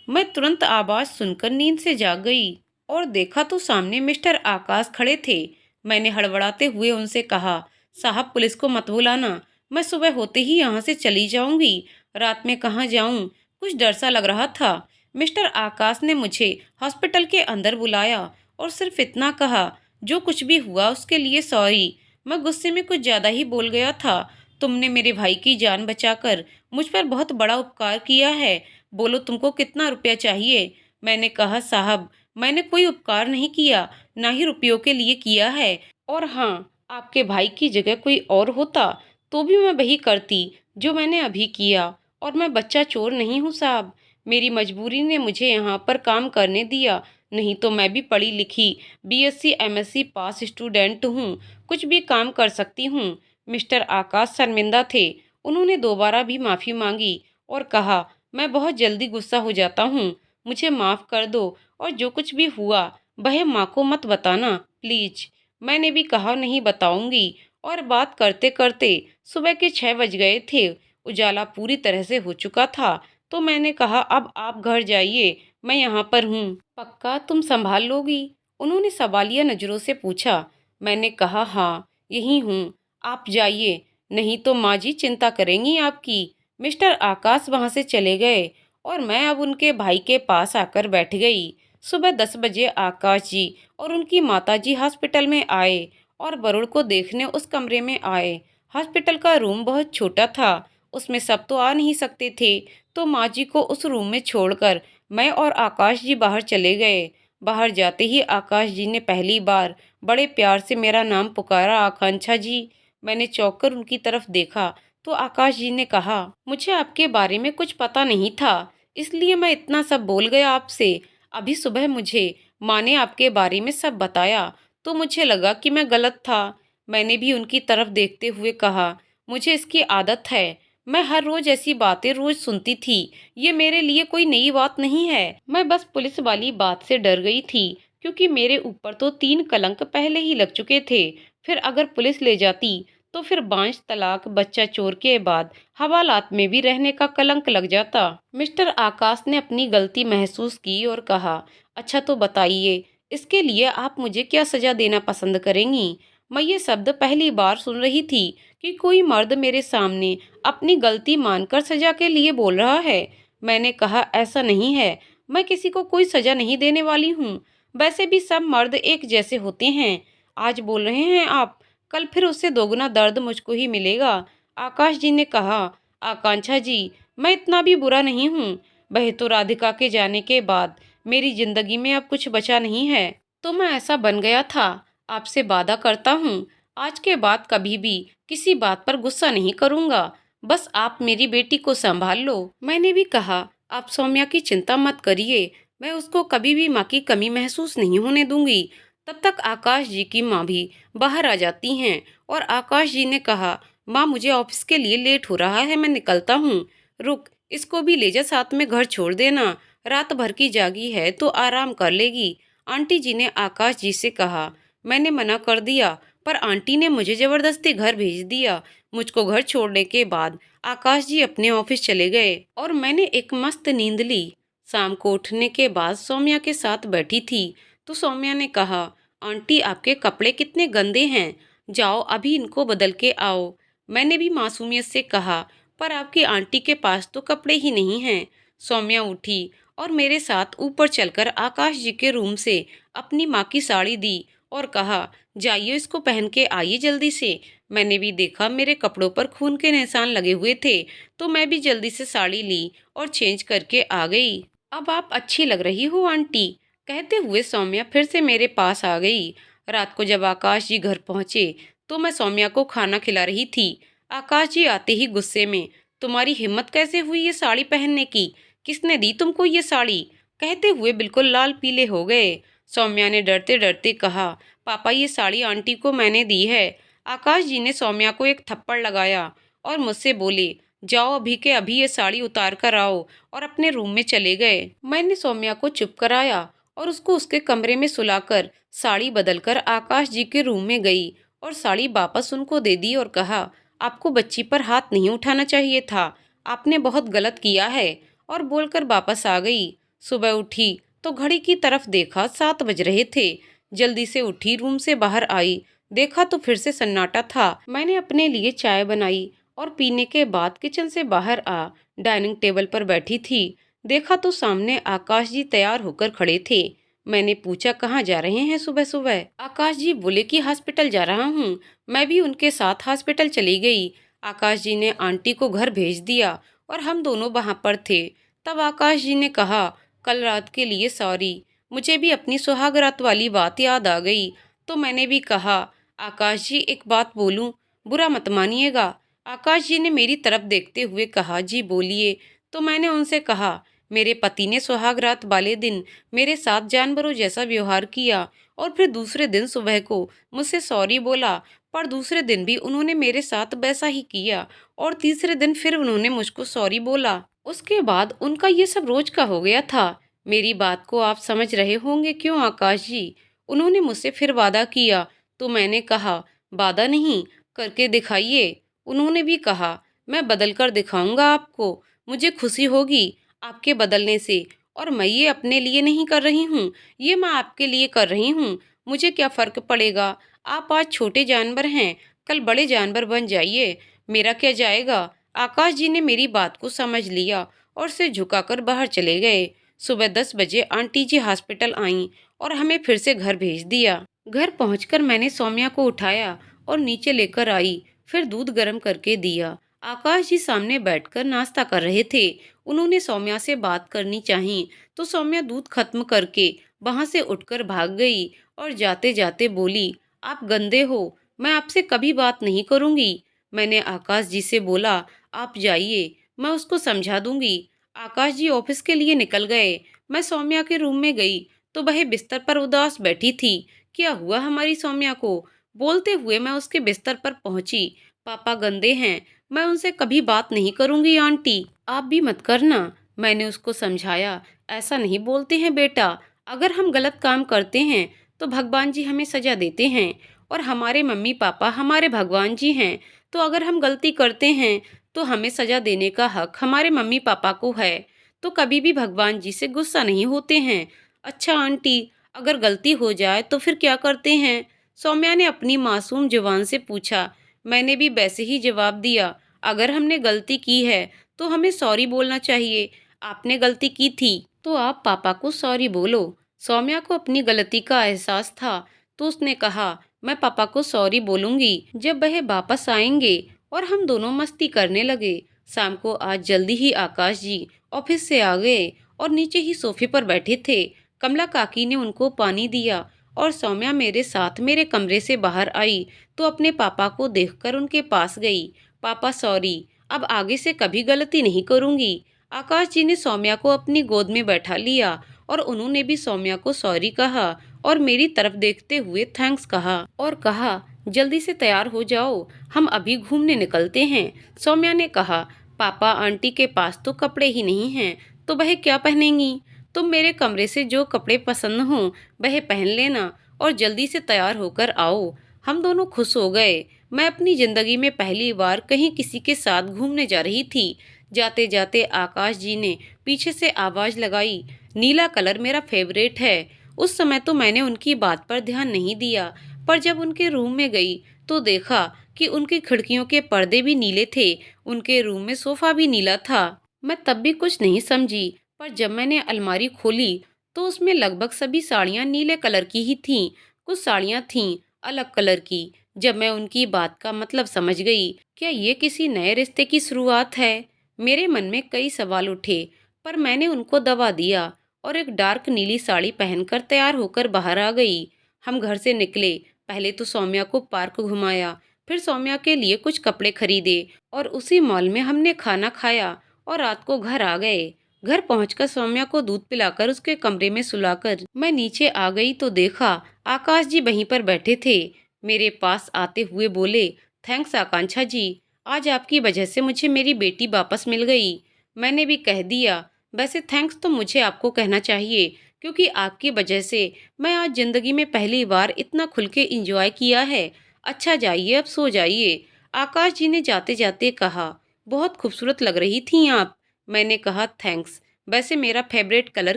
मैं तुरंत आवाज सुनकर नींद से जाग गई और देखा तो सामने मिस्टर आकाश खड़े थे। मैंने हड़बड़ाते हुए उनसे कहा, साहब पुलिस को मत बुलाना, मैं सुबह होते ही यहाँ से चली जाऊंगी। रात में कहाँ जाऊं? कुछ डर सा लग रहा था। मिस्टर आकाश ने मुझे हॉस्पिटल के अंदर बुलाया और सिर्फ इतना कहा, जो कुछ भी हुआ उसके लिए सॉरी। मैं गुस्से में कुछ ज्यादा ही बोल गया था। तुमने मेरे भाई की जान बचाकर मुझ पर बहुत बड़ा उपकार किया है। बोलो तुमको कितना रुपया चाहिए? मैंने कहा, साहब मैंने कोई उपकार नहीं किया, ना ही रुपयों के लिए किया है। और हाँ, आपके भाई की जगह कोई और होता तो भी मैं वही करती जो मैंने अभी किया। और मैं बच्चा चोर नहीं हूँ साहब, मेरी मजबूरी ने मुझे यहाँ पर काम करने दिया, नहीं तो मैं भी पढ़ी लिखी बीएससी एमएससी पास स्टूडेंट हूँ, कुछ भी काम कर सकती हूँ। मिस्टर आकाश शर्मिंदा थे। उन्होंने दोबारा भी माफ़ी मांगी और कहा, मैं बहुत जल्दी गुस्सा हो जाता हूँ, मुझे माफ़ कर दो और जो कुछ भी हुआ वह माँ को मत बताना प्लीज। मैंने भी कहा, नहीं बताऊंगी। और बात करते करते सुबह के 6 बज गए थे। उजाला पूरी तरह से हो चुका था। तो मैंने कहा, अब आप घर जाइए, मैं यहाँ पर हूँ। पक्का तुम संभाल लोगी? उन्होंने सवालिया नजरों से पूछा। मैंने कहा, हाँ यही हूँ, आप जाइए, नहीं तो माँ जी चिंता करेंगी आपकी। मिस्टर आकाश वहां से चले गए और मैं अब उनके भाई के पास आकर बैठ गई। सुबह 10 बजे आकाश जी और उनकी माता जी हॉस्पिटल में आए और वरुण को देखने उस कमरे में आए। हॉस्पिटल का रूम बहुत छोटा था, उसमें सब तो आ नहीं सकते थे, तो माँ जी को उस रूम में छोड़कर मैं और आकाश जी बाहर चले गए। बाहर जाते ही आकाश जी ने पहली बार बड़े प्यार से मेरा नाम पुकारा, आकांक्षा जी। मैंने चौंक कर उनकी तरफ देखा तो आकाश जी ने कहा, मुझे आपके बारे में कुछ पता नहीं था, इसलिए मैं इतना सब बोल गया आपसे। अभी सुबह मुझे माँ ने आपके बारे में सब बताया तो मुझे लगा कि मैं गलत था। मैंने भी उनकी तरफ देखते हुए कहा, मुझे इसकी आदत है, मैं हर रोज ऐसी बातें रोज सुनती थी, ये मेरे लिए कोई नई बात नहीं है। मैं बस पुलिस वाली बात से डर गई थी, क्योंकि मेरे ऊपर तो 3 कलंक पहले ही लग चुके थे। फिर अगर पुलिस ले जाती तो फिर बांझ, तलाक, बच्चा चोर के बाद हवालात में भी रहने का कलंक लग जाता। मिस्टर आकाश ने अपनी गलती महसूस की और कहा, अच्छा तो बताइए, इसके लिए आप मुझे क्या सजा देना पसंद करेंगी? मैं ये शब्द पहली बार सुन रही थी कि कोई मर्द मेरे सामने अपनी गलती मानकर सजा के लिए बोल रहा है। मैंने कहा, ऐसा नहीं है, मैं किसी को कोई सजा नहीं देने वाली हूँ। वैसे भी सब मर्द एक जैसे होते हैं। आज बोल रहे हैं आप, कल फिर उससे दोगुना दर्द मुझको ही मिलेगा। आकाश जी ने कहा, आकांक्षा जी, मैं इतना भी बुरा नहीं हूँ। वह तो राधिका के जाने के बाद मेरी जिंदगी में अब कुछ बचा नहीं है, तो मैं ऐसा बन गया था। आपसे वादा करता हूँ, आज के बाद कभी भी किसी बात पर गुस्सा नहीं करूँगा। बस आप मेरी बेटी को संभाल लो। मैंने भी कहा, आप सौम्या की चिंता मत करिए, मैं उसको कभी भी माँ की कमी महसूस नहीं होने दूंगी। तब तक आकाश जी की माँ भी बाहर आ जाती हैं और आकाश जी ने कहा, माँ मुझे ऑफिस के लिए लेट हो रहा है, मैं निकलता हूँ। रुक, इसको भी ले जा, साथ में घर छोड़ देना, रात भर की जागी है तो आराम कर लेगी। आंटी जी ने आकाश जी से कहा। मैंने मना कर दिया, पर आंटी ने मुझे जबरदस्ती घर भेज दिया। मुझको घर छोड़ने के बाद आकाश जी अपने ऑफिस चले गए और मैंने एक मस्त नींद ली। शाम को उठने के बाद सौम्या के साथ बैठी थी तो सौम्या ने कहा, आंटी आपके कपड़े कितने गंदे हैं, जाओ अभी इनको बदल के आओ। मैंने भी मासूमियत से कहा, पर आपकी आंटी के पास तो कपड़े ही नहीं हैं। सौम्या उठी और मेरे साथ ऊपर चलकर आकाश जी के रूम से अपनी माँ की साड़ी दी और कहा, जाइए इसको पहन के आइए जल्दी से। मैंने भी देखा मेरे कपड़ों पर खून के निशान लगे हुए थे, तो मैं भी जल्दी से साड़ी ली और चेंज करके आ गई। अब आप अच्छी लग रही हो आंटी, कहते हुए सौम्या फिर से मेरे पास आ गई। रात को जब आकाश जी घर पहुंचे तो मैं सौम्या को खाना खिला रही थी। आकाश जी आते ही गुस्से में, तुम्हारी हिम्मत कैसे हुई ये साड़ी पहनने की, किसने दी तुमको ये साड़ी, कहते हुए बिल्कुल लाल पीले हो गए। सौम्या ने डरते डरते कहा, पापा ये साड़ी आंटी को मैंने दी है। आकाश जी ने सौम्या को एक थप्पड़ लगाया और मुझसे बोले, जाओ अभी के अभी ये साड़ी उतार कर आओ, और अपने रूम में चले गए। मैंने सौम्या को चुप कराया और उसको उसके कमरे में सुलाकर साड़ी बदलकर आकाश जी के रूम में गई और साड़ी वापस उनको दे दी और कहा, आपको बच्ची पर हाथ नहीं उठाना चाहिए था, आपने बहुत गलत किया है, और बोलकर वापस आ गई। सुबह उठी तो घड़ी की तरफ देखा, 7 बज रहे थे। जल्दी से उठी, रूम से बाहर आई, देखा तो फिर से सन्नाटा था। मैंने अपने लिए चाय बनाई और पीने के बाद किचन से बाहर आ डाइनिंग टेबल पर बैठी थी। देखा तो सामने आकाश जी तैयार होकर खड़े थे। मैंने पूछा, कहाँ जा रहे हैं सुबह सुबह? आकाश जी बोले कि हॉस्पिटल जा रहा हूँ। मैं भी उनके साथ हॉस्पिटल चली गई। आकाश जी ने आंटी को घर भेज दिया और हम दोनों वहां पर थे। तब आकाश जी ने कहा, कल रात के लिए सॉरी, मुझे भी अपनी सुहाग रात वाली बात याद आ गई। तो मैंने भी कहा, आकाश जी एक बात बोलूं, बुरा मत मानिएगा। आकाश जी ने मेरी तरफ देखते हुए कहा, जी बोलिए। तो मैंने उनसे कहा, मेरे पति ने सुहाग रात वाले दिन मेरे साथ जानवरों जैसा व्यवहार किया और फिर दूसरे दिन सुबह को मुझसे सॉरी बोला, पर दूसरे दिन भी उन्होंने मेरे साथ वैसा ही किया और तीसरे दिन फिर उन्होंने मुझको सॉरी बोला। उसके बाद उनका ये सब रोज का हो गया था। मेरी बात को आप समझ रहे होंगे क्यों आकाश जी? उन्होंने मुझसे फिर वादा किया तो मैंने कहा, वादा नहीं, करके दिखाइए। उन्होंने भी कहा, मैं बदल कर दिखाऊंगा आपको। मुझे खुशी होगी आपके बदलने से। और मैं ये अपने लिए नहीं कर रही हूँ, ये मैं आपके लिए कर रही हूँ। मुझे क्या फ़र्क पड़ेगा? आप आज छोटे जानवर हैं, कल बड़े जानवर बन जाइए, मेरा क्या जाएगा? आकाश जी ने मेरी बात को समझ लिया और सिर झुकाकर बाहर चले गए। सुबह 10 बजे आंटी जी हॉस्पिटल आईं और हमें फिर से घर भेज दिया। घर पहुंचकर मैंने सौम्या को उठाया और नीचे लेकर आई, फिर दूध गर्म करके दिया। आकाश जी सामने बैठकर नाश्ता कर रहे थे। उन्होंने सौम्या से बात करनी चाही, तो सौम्या दूध खत्म करके वहां से उठकर भाग गई और जाते जाते बोली, आप गंदे हो, मैं आपसे कभी बात नहीं करूंगी। मैंने आकाश जी से बोला, आप जाइए, मैं उसको समझा दूंगी। आकाश जी ऑफिस के लिए निकल गए। मैं सौम्या के रूम में गई तो वह बिस्तर पर उदास बैठी थी। क्या हुआ हमारी सौम्या को? बोलते हुए मैं उसके बिस्तर पर पहुंची। पापा गंदे हैं, मैं उनसे कभी बात नहीं करूंगी आंटी, आप भी मत करना। मैंने उसको समझाया, ऐसा नहीं बोलते हैं बेटा, अगर हम गलत काम करते हैं तो भगवान जी हमें सजा देते हैं और हमारे मम्मी पापा हमारे भगवान जी हैं। तो अगर हम गलती करते हैं तो हमें सजा देने का हक हमारे मम्मी पापा को है। तो कभी भी भगवान जी से गुस्सा नहीं होते हैं। अच्छा आंटी, अगर गलती हो जाए तो फिर क्या करते हैं? सौम्या ने अपनी मासूम जुबान से पूछा। मैंने भी वैसे ही जवाब दिया, अगर हमने गलती की है तो हमें सॉरी बोलना चाहिए। आपने गलती की थी तो आप पापा को सॉरी बोलो। सौम्या को अपनी गलती का एहसास था, तो उसने कहा, मैं पापा को सॉरी बोलूंगी जब वह वापस आएंगे। और हम दोनों मस्ती करने लगे। शाम को आज जल्दी ही आकाश जी ऑफिस से आ गए और नीचे ही सोफे पर बैठे थे। कमला काकी ने उनको पानी दिया और सौम्या मेरे साथ मेरे कमरे से बाहर आई तो अपने पापा को देखकर उनके पास गई। पापा सॉरी, अब आगे से कभी गलती नहीं करूंगी। आकाश जी ने सौम्या को अपनी गोद में बैठा लिया और उन्होंने भी सौम्या को सॉरी कहा और मेरी तरफ देखते हुए थैंक्स कहा और कहा, जल्दी से तैयार हो जाओ, हम अभी घूमने निकलते हैं। सौम्या ने कहा, पापा आंटी के पास तो कपड़े ही नहीं हैं, तो वह क्या पहनेंगी? तुम मेरे कमरे से जो कपड़े पसंद हों वह पहन लेना और जल्दी से तैयार होकर आओ। हम दोनों खुश हो गए। मैं अपनी जिंदगी में पहली बार कहीं किसी के साथ घूमने जा रही थी। जाते जाते आकाश जी ने पीछे से आवाज लगाई, नीला कलर मेरा फेवरेट है। उस समय तो मैंने उनकी बात पर ध्यान नहीं दिया, पर जब उनके रूम में गई तो देखा कि उनकी खिड़कियों के पर्दे भी नीले थे, उनके रूम में सोफा भी नीला था। मैं तब भी कुछ नहीं समझी, पर जब मैंने अलमारी खोली तो उसमें लगभग सभी साड़ियां नीले कलर की ही थीं। कुछ साड़ियां थीं अलग कलर की। जब मैं उनकी बात का मतलब समझ गई, क्या ये किसी नए रिश्ते की शुरुआत है? मेरे मन में कई सवाल उठे, पर मैंने उनको दबा दिया और एक डार्क नीली साड़ी पहनकर तैयार होकर बाहर आ गई। हम घर से निकले। पहले तो सौम्या को पार्क घुमाया, फिर सौम्या के लिए कुछ कपड़े खरीदे और उसी मॉल में हमने खाना खाया और रात को घर आ गए। घर पहुंचकर सौम्या को दूध पिलाकर उसके कमरे में सुलाकर मैं नीचे आ गई तो देखा आकाश जी वहीं पर बैठे थे। मेरे पास आते हुए बोले, थैंक्स आकांक्षा जी, आज आपकी वजह से मुझे मेरी बेटी वापस मिल गई। मैंने भी कह दिया, वैसे थैंक्स तो मुझे आपको कहना चाहिए, क्योंकि आपकी वजह से मैं आज जिंदगी में पहली बार इतना खुल के इंजॉय किया है। अच्छा जाइए, अब सो जाइए। आकाश जी ने जाते जाते कहा, बहुत खूबसूरत लग रही थी आप। मैंने कहा, थैंक्स, वैसे मेरा फेवरेट कलर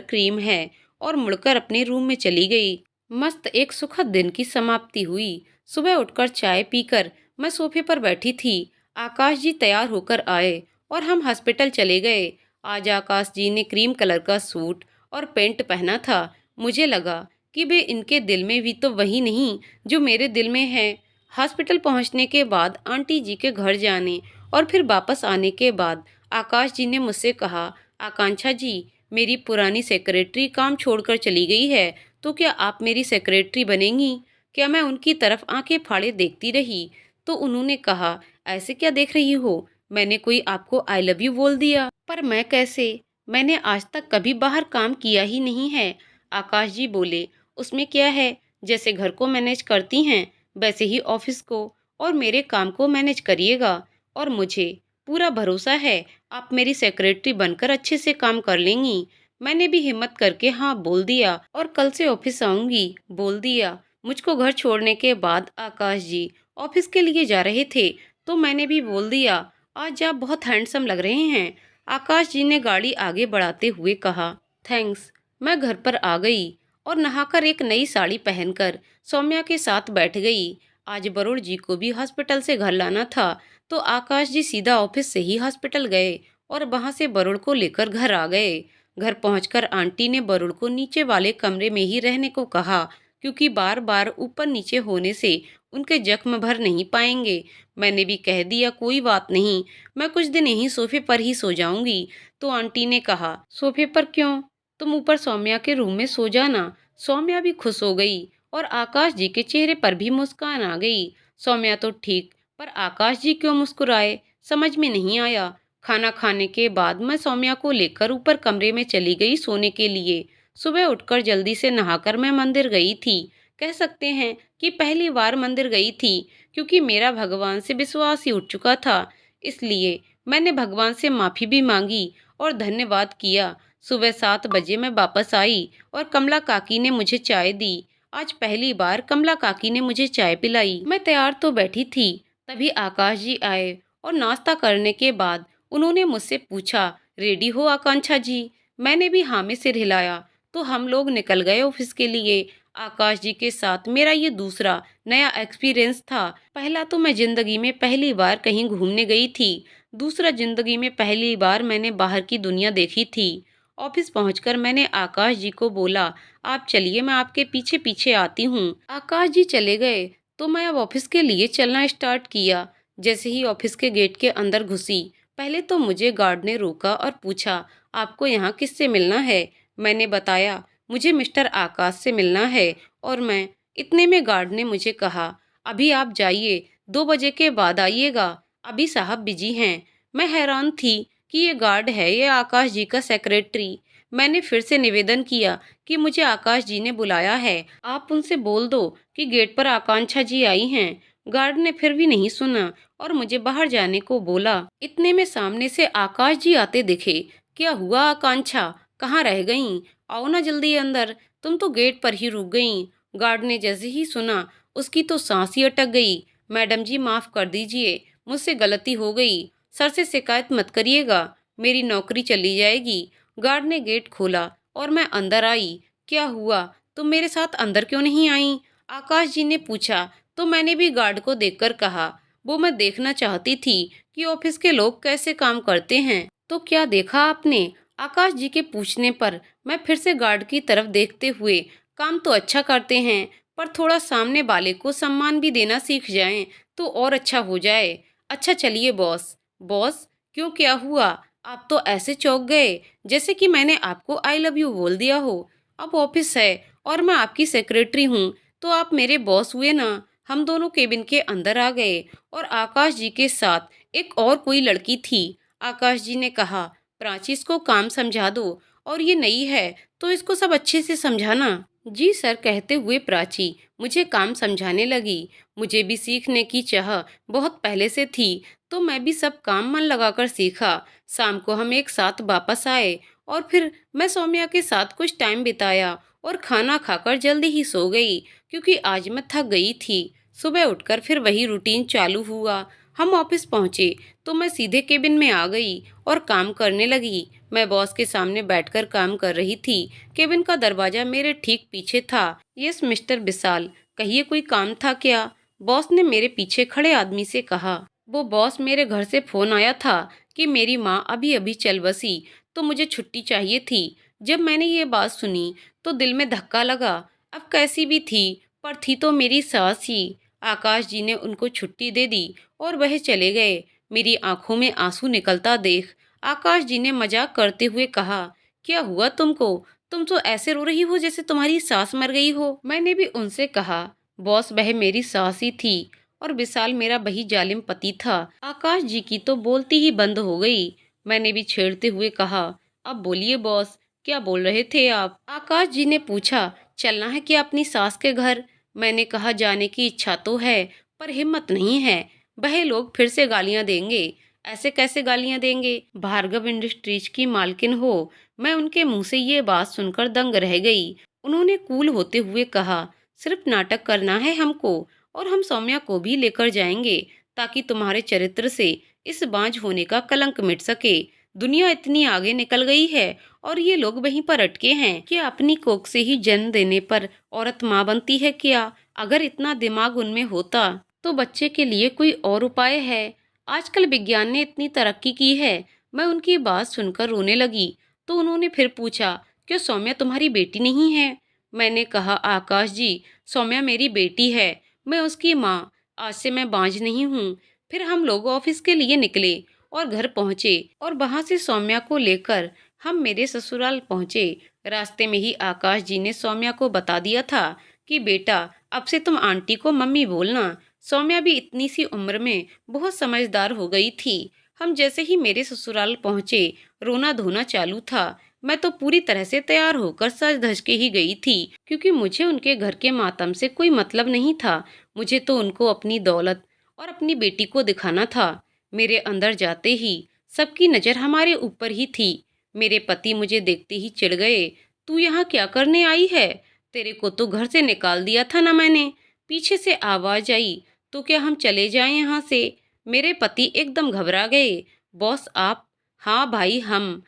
क्रीम है, और मुड़कर अपने रूम में चली गई। मस्त एक सुखद दिन की समाप्ति हुई। सुबह उठकर चाय पीकर मैं सोफे पर बैठी थी। आकाश जी तैयार होकर आए और हम हॉस्पिटल चले गए। आज आकाश जी ने क्रीम कलर का सूट और पेंट पहना था। मुझे लगा कि वे इनके दिल में भी तो वही नहीं जो मेरे दिल में है। हॉस्पिटल पहुंचने के बाद आंटी जी के घर जाने और फिर वापस आने के बाद आकाश जी ने मुझसे कहा, आकांक्षा जी, मेरी पुरानी सेक्रेटरी काम छोड़कर चली गई है, तो क्या आप मेरी सेक्रेटरी बनेंगी? क्या मैं उनकी तरफ आंखें फाड़े देखती रही? तो उन्होंने कहा, ऐसे क्या देख रही हो? मैंने कोई आपको आई लव यू बोल दिया? पर मैं कैसे? मैंने आज तक कभी बाहर काम किया ही नहीं है। आकाश जी बोले, उसमें क्या है, जैसे घर को मैनेज करती हैं वैसे ही ऑफिस को और मेरे काम को मैनेज करिएगा। और मुझे पूरा भरोसा है आप मेरी सेक्रेटरी बनकर अच्छे से काम कर लेंगी। मैंने भी हिम्मत करके हाँ बोल दिया और कल से ऑफिस आऊंगी बोल दिया। मुझको घर छोड़ने के बाद आकाश जी ऑफिस के लिए जा रहे थे तो मैंने भी बोल दिया, आज आप बहुत हैंडसम लग रहे हैं। आकाश जी ने गाड़ी आगे बढ़ाते हुए कहा। थैंक्स। मैं घर पर आ गई और नहाकर एक नई साड़ी पहनकर सौम्या के साथ बैठ गई। आज वरुण जी को भी हॉस्पिटल से घर लाना था, तो आकाश जी सीधा ऑफिस से ही हॉस्पिटल गए और वहां से वरुण को लेकर घर आ गए। घर पहुंचकर आंटी ने वरुण को नीचे वाले कमरे में ही रहने को कहा, क्योंकि बार बार ऊपर नीचे होने से उनके जख्म भर नहीं पाएंगे। मैंने भी कह दिया कोई बात नहीं, मैं कुछ दिन यहीं सोफे पर ही सो जाऊंगी। तो आंटी ने कहा, सोफे पर क्यों, तुम ऊपर सौम्या के रूम में सो जाना। सौम्या भी खुश हो गई और आकाश जी के चेहरे पर भी मुस्कान आ गई। सौम्या तो ठीक, पर आकाश जी क्यों मुस्कुराए, समझ में नहीं आया। खाना खाने के बाद मैं सौम्या को लेकर ऊपर कमरे में चली गई सोने के लिए। सुबह उठकर जल्दी से नहाकर मैं मंदिर गई थी। कह सकते हैं कि पहली बार मंदिर गई थी, क्योंकि मेरा भगवान से विश्वास ही उठ चुका था। इसलिए मैंने भगवान से माफ़ी भी मांगी और धन्यवाद किया। सुबह 7 बजे मैं वापस आई और कमला काकी ने मुझे चाय दी। आज पहली बार कमला काकी ने मुझे चाय पिलाई। मैं तैयार तो बैठी थी, तभी आकाश जी आए और नाश्ता करने के बाद उन्होंने मुझसे पूछा, रेडी हो आकांक्षा जी? मैंने भी हाँ में सिर हिलाया, तो हम लोग निकल गए ऑफिस के लिए। आकाश जी के साथ मेरा ये दूसरा नया एक्सपीरियंस था। पहला तो मैं जिंदगी में पहली बार कहीं घूमने गई थी, दूसरा जिंदगी में पहली बार मैंने बाहर की दुनिया देखी थी। ऑफिस पहुंचकर मैंने आकाश जी को बोला, आप चलिए मैं आपके पीछे पीछे आती हूँ। आकाश जी चले गए तो मैं अब ऑफिस के लिए चलना स्टार्ट किया। जैसे ही ऑफिस के गेट के अंदर घुसी, पहले तो मुझे गार्ड ने रोका और पूछा, आपको यहाँ किससे मिलना है? मैंने बताया, मुझे मिस्टर आकाश से मिलना है। और मैं इतने में गार्ड ने मुझे कहा, अभी आप जाइए, 2 बजे के बाद आइएगा, अभी साहब बिजी हैं। मैं हैरान थी कि ये गार्ड है ये आकाश जी का सेक्रेटरी। मैंने फिर से निवेदन किया कि मुझे आकाश जी ने बुलाया है, आप उनसे बोल दो कि गेट पर आकांक्षा जी आई हैं। गार्ड ने फिर भी नहीं सुना और मुझे बाहर जाने को बोला। इतने में सामने से आकाश जी आते दिखे। क्या हुआ आकांक्षा, कहाँ रह गईं? आओ ना जल्दी अंदर, तुम तो गेट पर ही रुक गईं। गार्ड ने जैसे ही सुना, उसकी तो सांस ही अटक गई। मैडम जी माफ कर दीजिए, मुझसे गलती हो गई, सर से शिकायत मत करिएगा, मेरी नौकरी चली जाएगी। गार्ड ने गेट खोला और मैं अंदर आई। क्या हुआ, तुम मेरे साथ अंदर क्यों नहीं आई? आकाश जी ने पूछा। तो मैंने भी गार्ड को देखकर कहा, वो मैं देखना चाहती थी कि ऑफिस के लोग कैसे काम करते हैं। तो क्या देखा आपने? आकाश जी के पूछने पर मैं फिर से गार्ड की तरफ देखते हुए, काम तो अच्छा करते हैं, पर थोड़ा सामने वाले को सम्मान भी देना सीख जाएं तो और अच्छा हो जाए। अच्छा चलिए बॉस। बॉस? क्यों, क्या हुआ? आप तो ऐसे चौंक गए जैसे कि मैंने आपको आई लव यू बोल दिया हो। अब ऑफिस है और मैं आपकी सेक्रेटरी हूँ, तो आप मेरे बॉस हुए ना। हम दोनों केबिन के अंदर आ गए और आकाश जी के साथ एक और कोई लड़की थी। आकाश जी ने कहा, प्राची इसको काम समझा दो, और ये नई है तो इसको सब अच्छे से समझाना। जी सर कहते हुए प्राची मुझे काम समझाने लगी। मुझे भी सीखने की चाह बहुत पहले से थी, तो मैं भी सब काम मन लगाकर सीखा। शाम को हम एक साथ वापस आए और फिर मैं सौम्या के साथ कुछ टाइम बिताया और खाना खाकर जल्दी ही सो गई, क्योंकि आज मैं थक गई थी। सुबह उठकर फिर वही रूटीन चालू हुआ। हम ऑफिस पहुंचे तो मैं सीधे केबिन में आ गई और काम करने लगी। मैं बॉस के सामने बैठकर काम कर रही थी। केबिन का दरवाजा मेरे ठीक पीछे था। यस मिस्टर विशाल, कहिए कोई काम था क्या? बॉस ने मेरे पीछे खड़े आदमी से कहा। वो बॉस, मेरे घर से फोन आया था कि मेरी माँ अभी अभी चल बसी, तो मुझे छुट्टी चाहिए थी। जब मैंने ये बात सुनी तो दिल में धक्का लगा। अब कैसी भी थी, पर थी तो मेरी सास ही। आकाश जी ने उनको छुट्टी दे दी और वह चले गए। मेरी आंखों में आंसू निकलता देख आकाश जी ने मजाक करते हुए कहा, क्या हुआ तुमको? तुम तो ऐसे रो रही हो जैसे तुम्हारी सास मर गई हो। मैंने भी उनसे कहा, बॉस वह मेरी सास ही थी और विशाल मेरा वही जालिम पति था। आकाश जी की तो बोलती ही बंद हो गई। मैंने भी छेड़ते हुए कहा, अब बोलिए बॉस, क्या बोल रहे थे आप? आकाश जी ने पूछा, चलना है क्या अपनी सास के घर? मैंने कहा, जाने की इच्छा तो है, पर हिम्मत नहीं है। वह लोग फिर से गालियां देंगे। ऐसे कैसे गालियां देंगे? भार्गव इंडस्ट्रीज की मालकिन हो। मैं उनके मुंह से ये बात सुनकर दंग रह गई। उन्होंने कूल होते हुए कहा, सिर्फ नाटक करना है हमको, और हम सौम्या को भी लेकर जाएंगे ताकि तुम्हारे चरित्र से इस बांझ होने का कलंक मिट सके। दुनिया इतनी आगे निकल गई है और ये लोग वहीं पर अटके हैं। क्या अपनी कोख से ही जन्म देने पर औरत माँ बनती है क्या? अगर इतना दिमाग उनमें होता तो बच्चे के लिए कोई और उपाय है। आजकल विज्ञान ने इतनी तरक्की की है। मैं उनकी बात सुनकर रोने लगी। तो उन्होंने फिर पूछा, क्या सौम्या तुम्हारी बेटी नहीं है? मैंने कहा, आकाश जी, सौम्या मेरी बेटी है, मैं उसकी माँ। आज से मैं बांझ नहीं हूँ। फिर हम लोग ऑफिस के लिए निकले और घर पहुंचे और वहां से सौम्या को लेकर हम मेरे ससुराल पहुंचे। रास्ते में ही आकाश जी ने सौम्या को बता दिया था कि बेटा, अब से तुम आंटी को मम्मी बोलना। सौम्या भी इतनी सी उम्र में बहुत समझदार हो गई थी। हम जैसे ही मेरे ससुराल पहुंचे, रोना धोना चालू था। मैं तो पूरी तरह से तैयार होकर सज धज के ही गई थी, क्योंकि मुझे उनके घर के मातम से कोई मतलब नहीं था। मुझे तो उनको अपनी दौलत और अपनी बेटी को दिखाना था। मेरे अंदर जाते ही सबकी नज़र हमारे ऊपर ही थी। मेरे पति मुझे देखते ही चिढ़ गए। तू यहाँ क्या करने आई है? तेरे को तो घर से निकाल दिया था ना मैंने। पीछे से आवाज आई, तो क्या हम चले जाएं यहाँ से? मेरे पति एकदम घबरा गए। बॉस आप? हाँ भाई, हम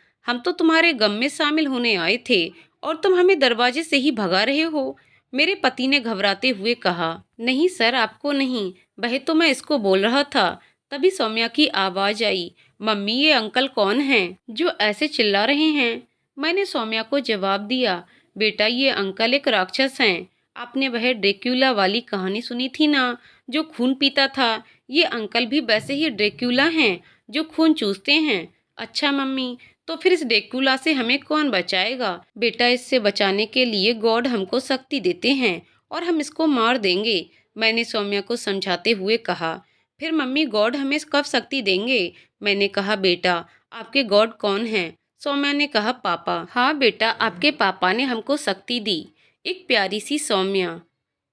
तो तुम्हारे गम में शामिल होने आए थे और तुम हमें दरवाजे से ही भगा रहे हो। मेरे पति ने घबराते हुए कहा, नहीं सर, आपको नहीं, वह तो मैं इसको बोल रहा था। तभी सौम्या की आवाज आई, मम्मी ये अंकल कौन हैं जो ऐसे चिल्ला रहे हैं? मैंने सौम्या को जवाब दिया, बेटा ये अंकल एक राक्षस हैं। आपने वह ड्रेक्यूला वाली कहानी सुनी थी ना, जो खून पीता था? ये अंकल भी वैसे ही ड्रेक्यूला हैं जो खून चूसते हैं। अच्छा मम्मी, तो फिर इस ड्रेक्यूला से हमें कौन बचाएगा? बेटा, इससे बचाने के लिए गॉड हमको शक्ति देते हैं और हम इसको मार देंगे, मैंने सौम्या को समझाते हुए कहा। फिर मम्मी, गॉड हमें कब शक्ति देंगे? मैंने कहा, बेटा आपके गॉड कौन हैं? सौम्या ने कहा, पापा। हाँ बेटा, आपके पापा ने हमको शक्ति दी, एक प्यारी सी सौम्या।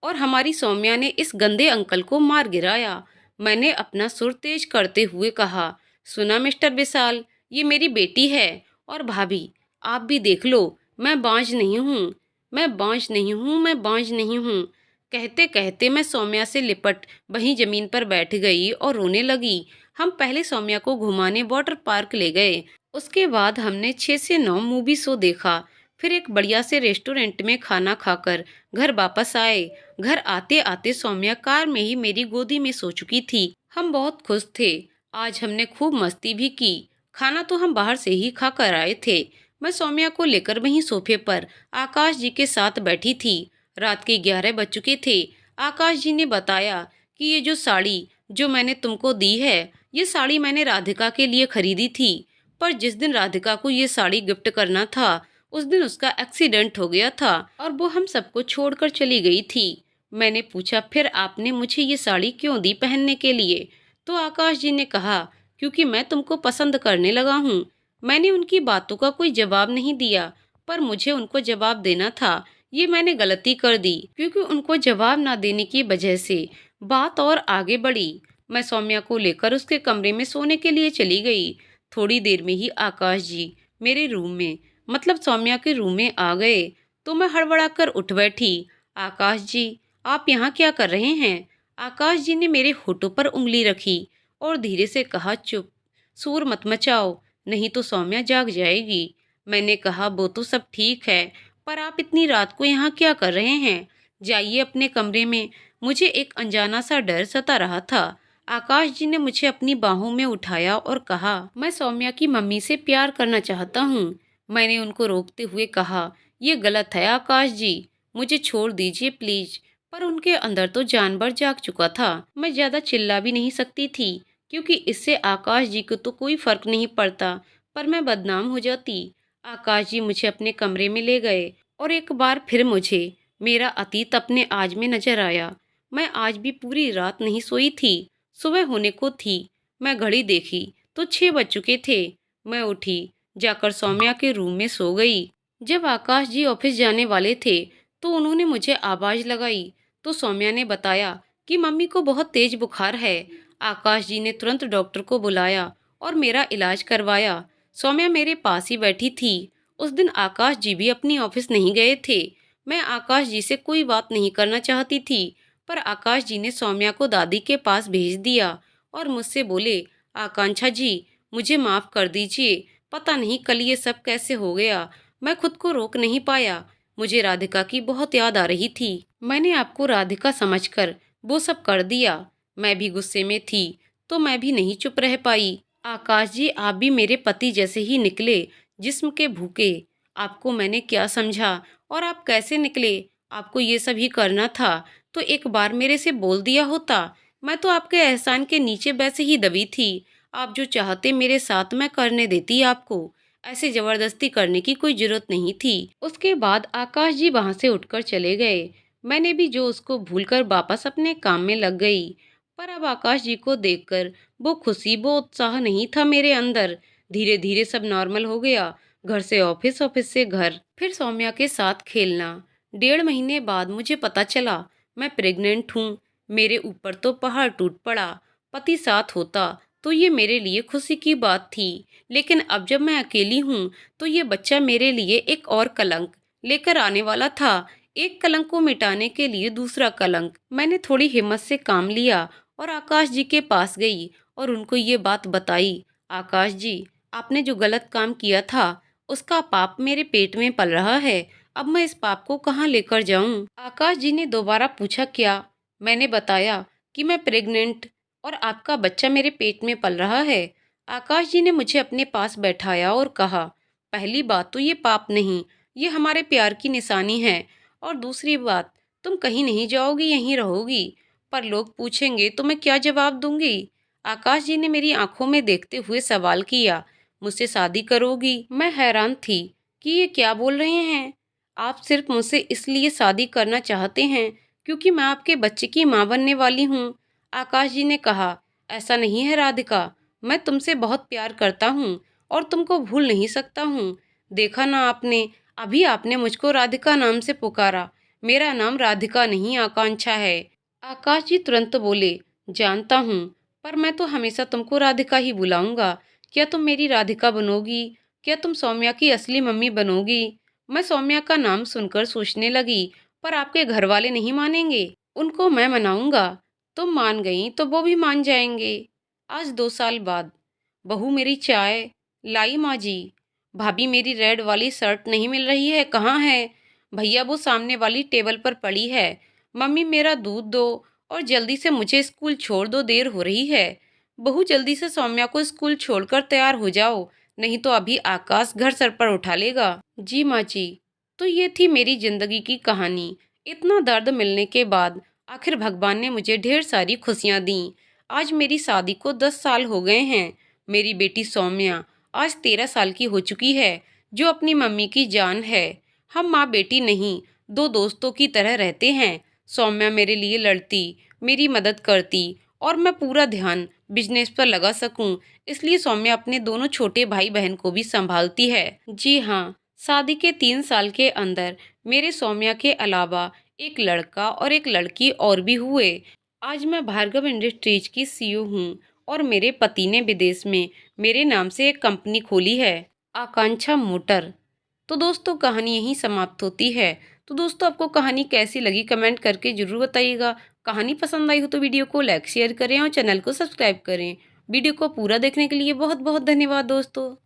और हमारी सौम्या ने इस गंदे अंकल को मार गिराया। मैंने अपना सुर तेज करते हुए कहा, सुना मिस्टर विशाल, ये मेरी बेटी है। और भाभी, आप भी देख लो, मैं बांझ नहीं हूँ, मैं बांझ नहीं हूँ, मैं बांझ नहीं हूँ। कहते कहते मैं सौम्या से लिपट वहीं जमीन पर बैठ गई और रोने लगी। हम पहले सौम्या को घुमाने वाटर पार्क ले गए। उसके बाद हमने 6 से 9 मूवी शो देखा। फिर एक बढ़िया से रेस्टोरेंट में खाना खाकर घर वापस आए। घर आते आते सौम्या कार में ही मेरी गोदी में सो चुकी थी। हम बहुत खुश थे। आज हमने खूब मस्ती भी की। खाना तो हम बाहर से ही खा कर आए थे। मैं सौम्या को लेकर वहीं सोफे पर आकाश जी के साथ बैठी थी। रात के 11 बज चुके थे। आकाश जी ने बताया कि ये जो साड़ी जो मैंने तुमको दी है, ये साड़ी मैंने राधिका के लिए खरीदी थी। पर जिस दिन राधिका को ये साड़ी गिफ्ट करना था, उस दिन उसका एक्सीडेंट हो गया था और वो हम सबको छोड़कर चली गई थी। मैंने पूछा, फिर आपने मुझे ये साड़ी क्यों दी पहनने के लिए? तो आकाश जी ने कहा, क्योंकि मैं तुमको पसंद करने लगा हूँ। मैंने उनकी बातों का कोई जवाब नहीं दिया, पर मुझे उनको जवाब देना था। ये मैंने गलती कर दी, क्योंकि उनको जवाब ना देने की वजह से बात और आगे बढ़ी। मैं सौम्या को लेकर उसके कमरे में सोने के लिए चली गई। थोड़ी देर में ही आकाश जी मेरे रूम में, मतलब सौम्या के रूम में आ गए। तो मैं हड़बड़ा कर उठ बैठी। आकाश जी, आप यहाँ क्या कर रहे हैं? आकाश जी ने मेरे होठों पर उंगली रखी और धीरे से कहा, चुप, शोर मत मचाओ, नहीं तो सौम्या जाग जाएगी। मैंने कहा, वो तो सब ठीक है, पर आप इतनी रात को यहाँ क्या कर रहे हैं? जाइए अपने कमरे में। मुझे एक अनजाना सा डर सता रहा था। आकाश जी ने मुझे अपनी बाहों में उठाया और कहा, मैं सौम्या की मम्मी से प्यार करना चाहता हूँ। मैंने उनको रोकते हुए कहा, ये गलत है आकाश जी, मुझे छोड़ दीजिए प्लीज। पर उनके अंदर तो जानवर जाग चुका था। मैं ज्यादा चिल्ला भी नहीं सकती थी, क्योंकि इससे आकाश जी को तो कोई फर्क नहीं पड़ता, पर मैं बदनाम हो जाती। आकाश जी मुझे अपने कमरे में ले गए और एक बार फिर मुझे मेरा अतीत अपने आज में नजर आया। मैं आज भी पूरी रात नहीं सोई थी। सुबह होने को थी। मैं घड़ी देखी तो 6 बज चुके थे। मैं उठी, जाकर सौम्या के रूम में सो गई। जब आकाश जी ऑफिस जाने वाले थे तो उन्होंने मुझे आवाज लगाई, तो सौम्या ने बताया कि मम्मी को बहुत तेज बुखार है। आकाश जी ने तुरंत डॉक्टर को बुलाया और मेरा इलाज करवाया। सौम्या मेरे पास ही बैठी थी। उस दिन आकाश जी भी अपनी ऑफिस नहीं गए थे। मैं आकाश जी से कोई बात नहीं करना चाहती थी, पर आकाश जी ने सौम्या को दादी के पास भेज दिया और मुझसे बोले, आकांक्षा जी, मुझे माफ़ कर दीजिए। पता नहीं कल ये सब कैसे हो गया। मैं खुद को रोक नहीं पाया। मुझे राधिका की बहुत याद आ रही थी। मैंने आपको राधिका समझकर वो सब कर दिया। मैं भी गुस्से में थी, तो मैं भी नहीं चुप रह पाई। आकाश जी, आप भी मेरे पति जैसे ही निकले, जिस्म के भूखे। आपको मैंने क्या समझा और आप कैसे निकले? आपको ये सब ही करना था तो एक बार मेरे से बोल दिया होता। मैं तो आपके एहसान के नीचे वैसे ही दबी थी। आप जो चाहते मेरे साथ मैं करने देती आपको। ऐसे जबरदस्ती करने की कोई जरूरत नहीं थी। उसके बाद आकाश जी वहां से उठकर चले गए। मैंने भी जो उसको भूलकर वापस अपने काम में लग गई। पर अब आकाश जी को देखकर वो खुशी, वो उत्साह नहीं था मेरे अंदर। धीरे धीरे सब नॉर्मल हो गया। घर से ऑफिस, ऑफिस से घर, फिर सौम्या के साथ खेलना। 1.5 महीने बाद मुझे पता चला मैं प्रेग्नेंट हूँ। मेरे ऊपर तो पहाड़ टूट पड़ा। पति साथ होता तो ये मेरे लिए खुशी की बात थी। लेकिन अब जब मैं अकेली हूँ तो ये बच्चा मेरे लिए एक और कलंक लेकर आने वाला था। एक कलंक को मिटाने के लिए दूसरा कलंक। मैंने थोड़ी हिम्मत से काम लिया और आकाश जी के पास गई और उनको ये बात बताई। आकाश जी, आपने जो गलत काम किया था उसका पाप मेरे पेट में पल रहा है। अब मैं इस पाप को कहाँ लेकर जाऊं? आकाश जी ने दोबारा पूछा, क्या? मैंने बताया कि मैं प्रेग्नेंट और आपका बच्चा मेरे पेट में पल रहा है। आकाश जी ने मुझे अपने पास बैठाया और कहा, पहली बात तो ये पाप नहीं, ये हमारे प्यार की निशानी है। और दूसरी बात, तुम कहीं नहीं जाओगी, यहीं रहोगी। पर लोग पूछेंगे तो मैं क्या जवाब दूंगी? आकाश जी ने मेरी आंखों में देखते हुए सवाल किया, मुझसे शादी करोगी? मैं हैरान थी कि ये क्या बोल रहे हैं। आप सिर्फ मुझसे इसलिए शादी करना चाहते हैं क्योंकि मैं आपके बच्चे की माँ बनने वाली हूँ। आकाश जी ने कहा, ऐसा नहीं है राधिका, मैं तुमसे बहुत प्यार करता हूँ और तुमको भूल नहीं सकता हूँ। देखा ना आपने, अभी आपने मुझको राधिका नाम से पुकारा। मेरा नाम राधिका नहीं, आकांक्षा है। आकाश जी तुरंत बोले, जानता हूँ, पर मैं तो हमेशा तुमको राधिका ही बुलाऊंगा। क्या तुम मेरी राधिका बनोगी? क्या तुम सौम्या की असली मम्मी बनोगी? मैं सौम्या का नाम सुनकर सोचने लगी, पर आपके घर वाले नहीं मानेंगे। उनको मैं मनाऊंगा। तुम मान गई तो वो भी मान जाएंगे। आज 2 साल बाद बहू मेरी चाय लाई माँ जी। भाभी मेरी रेड वाली शर्ट नहीं मिल रही है, कहाँ है? भैया वो सामने वाली टेबल पर पड़ी है। मम्मी मेरा दूध दो और जल्दी से मुझे स्कूल छोड़ दो, देर हो रही है। बहू जल्दी से सौम्या को स्कूल छोड़कर तैयार हो जाओ, नहीं तो अभी आकाश घर सर पर उठा लेगा। जी माँ जी। तो ये थी मेरी जिंदगी की कहानी। इतना दर्द मिलने के बाद आखिर भगवान ने मुझे ढेर सारी खुशियाँ दी। आज मेरी शादी को 10 साल हो गए हैं। मेरी बेटी सौम्या आज 13 साल की हो चुकी है, जो अपनी मम्मी की जान है। हम माँ बेटी नहीं, दो दोस्तों की तरह रहते हैं। सौम्या मेरे लिए लड़ती, मेरी मदद करती और मैं पूरा ध्यान बिजनेस पर लगा सकूं, इसलिए सौम्या अपने दोनों छोटे भाई बहन को भी संभालती है। जी हाँ, शादी के 3 साल के अंदर मेरे सौम्या के अलावा एक लड़का और एक लड़की और भी हुए। आज मैं भार्गव इंडस्ट्रीज की सीईओ हूँ और मेरे पति ने विदेश में मेरे नाम से एक कंपनी खोली है, आकांक्षा मोटर। तो दोस्तों, कहानी यहीं समाप्त होती है। तो दोस्तों, आपको कहानी कैसी लगी कमेंट करके जरूर बताइएगा। कहानी पसंद आई हो तो वीडियो को लाइक शेयर करें और चैनल को सब्सक्राइब करें। वीडियो को पूरा देखने के लिए बहुत बहुत धन्यवाद दोस्तों।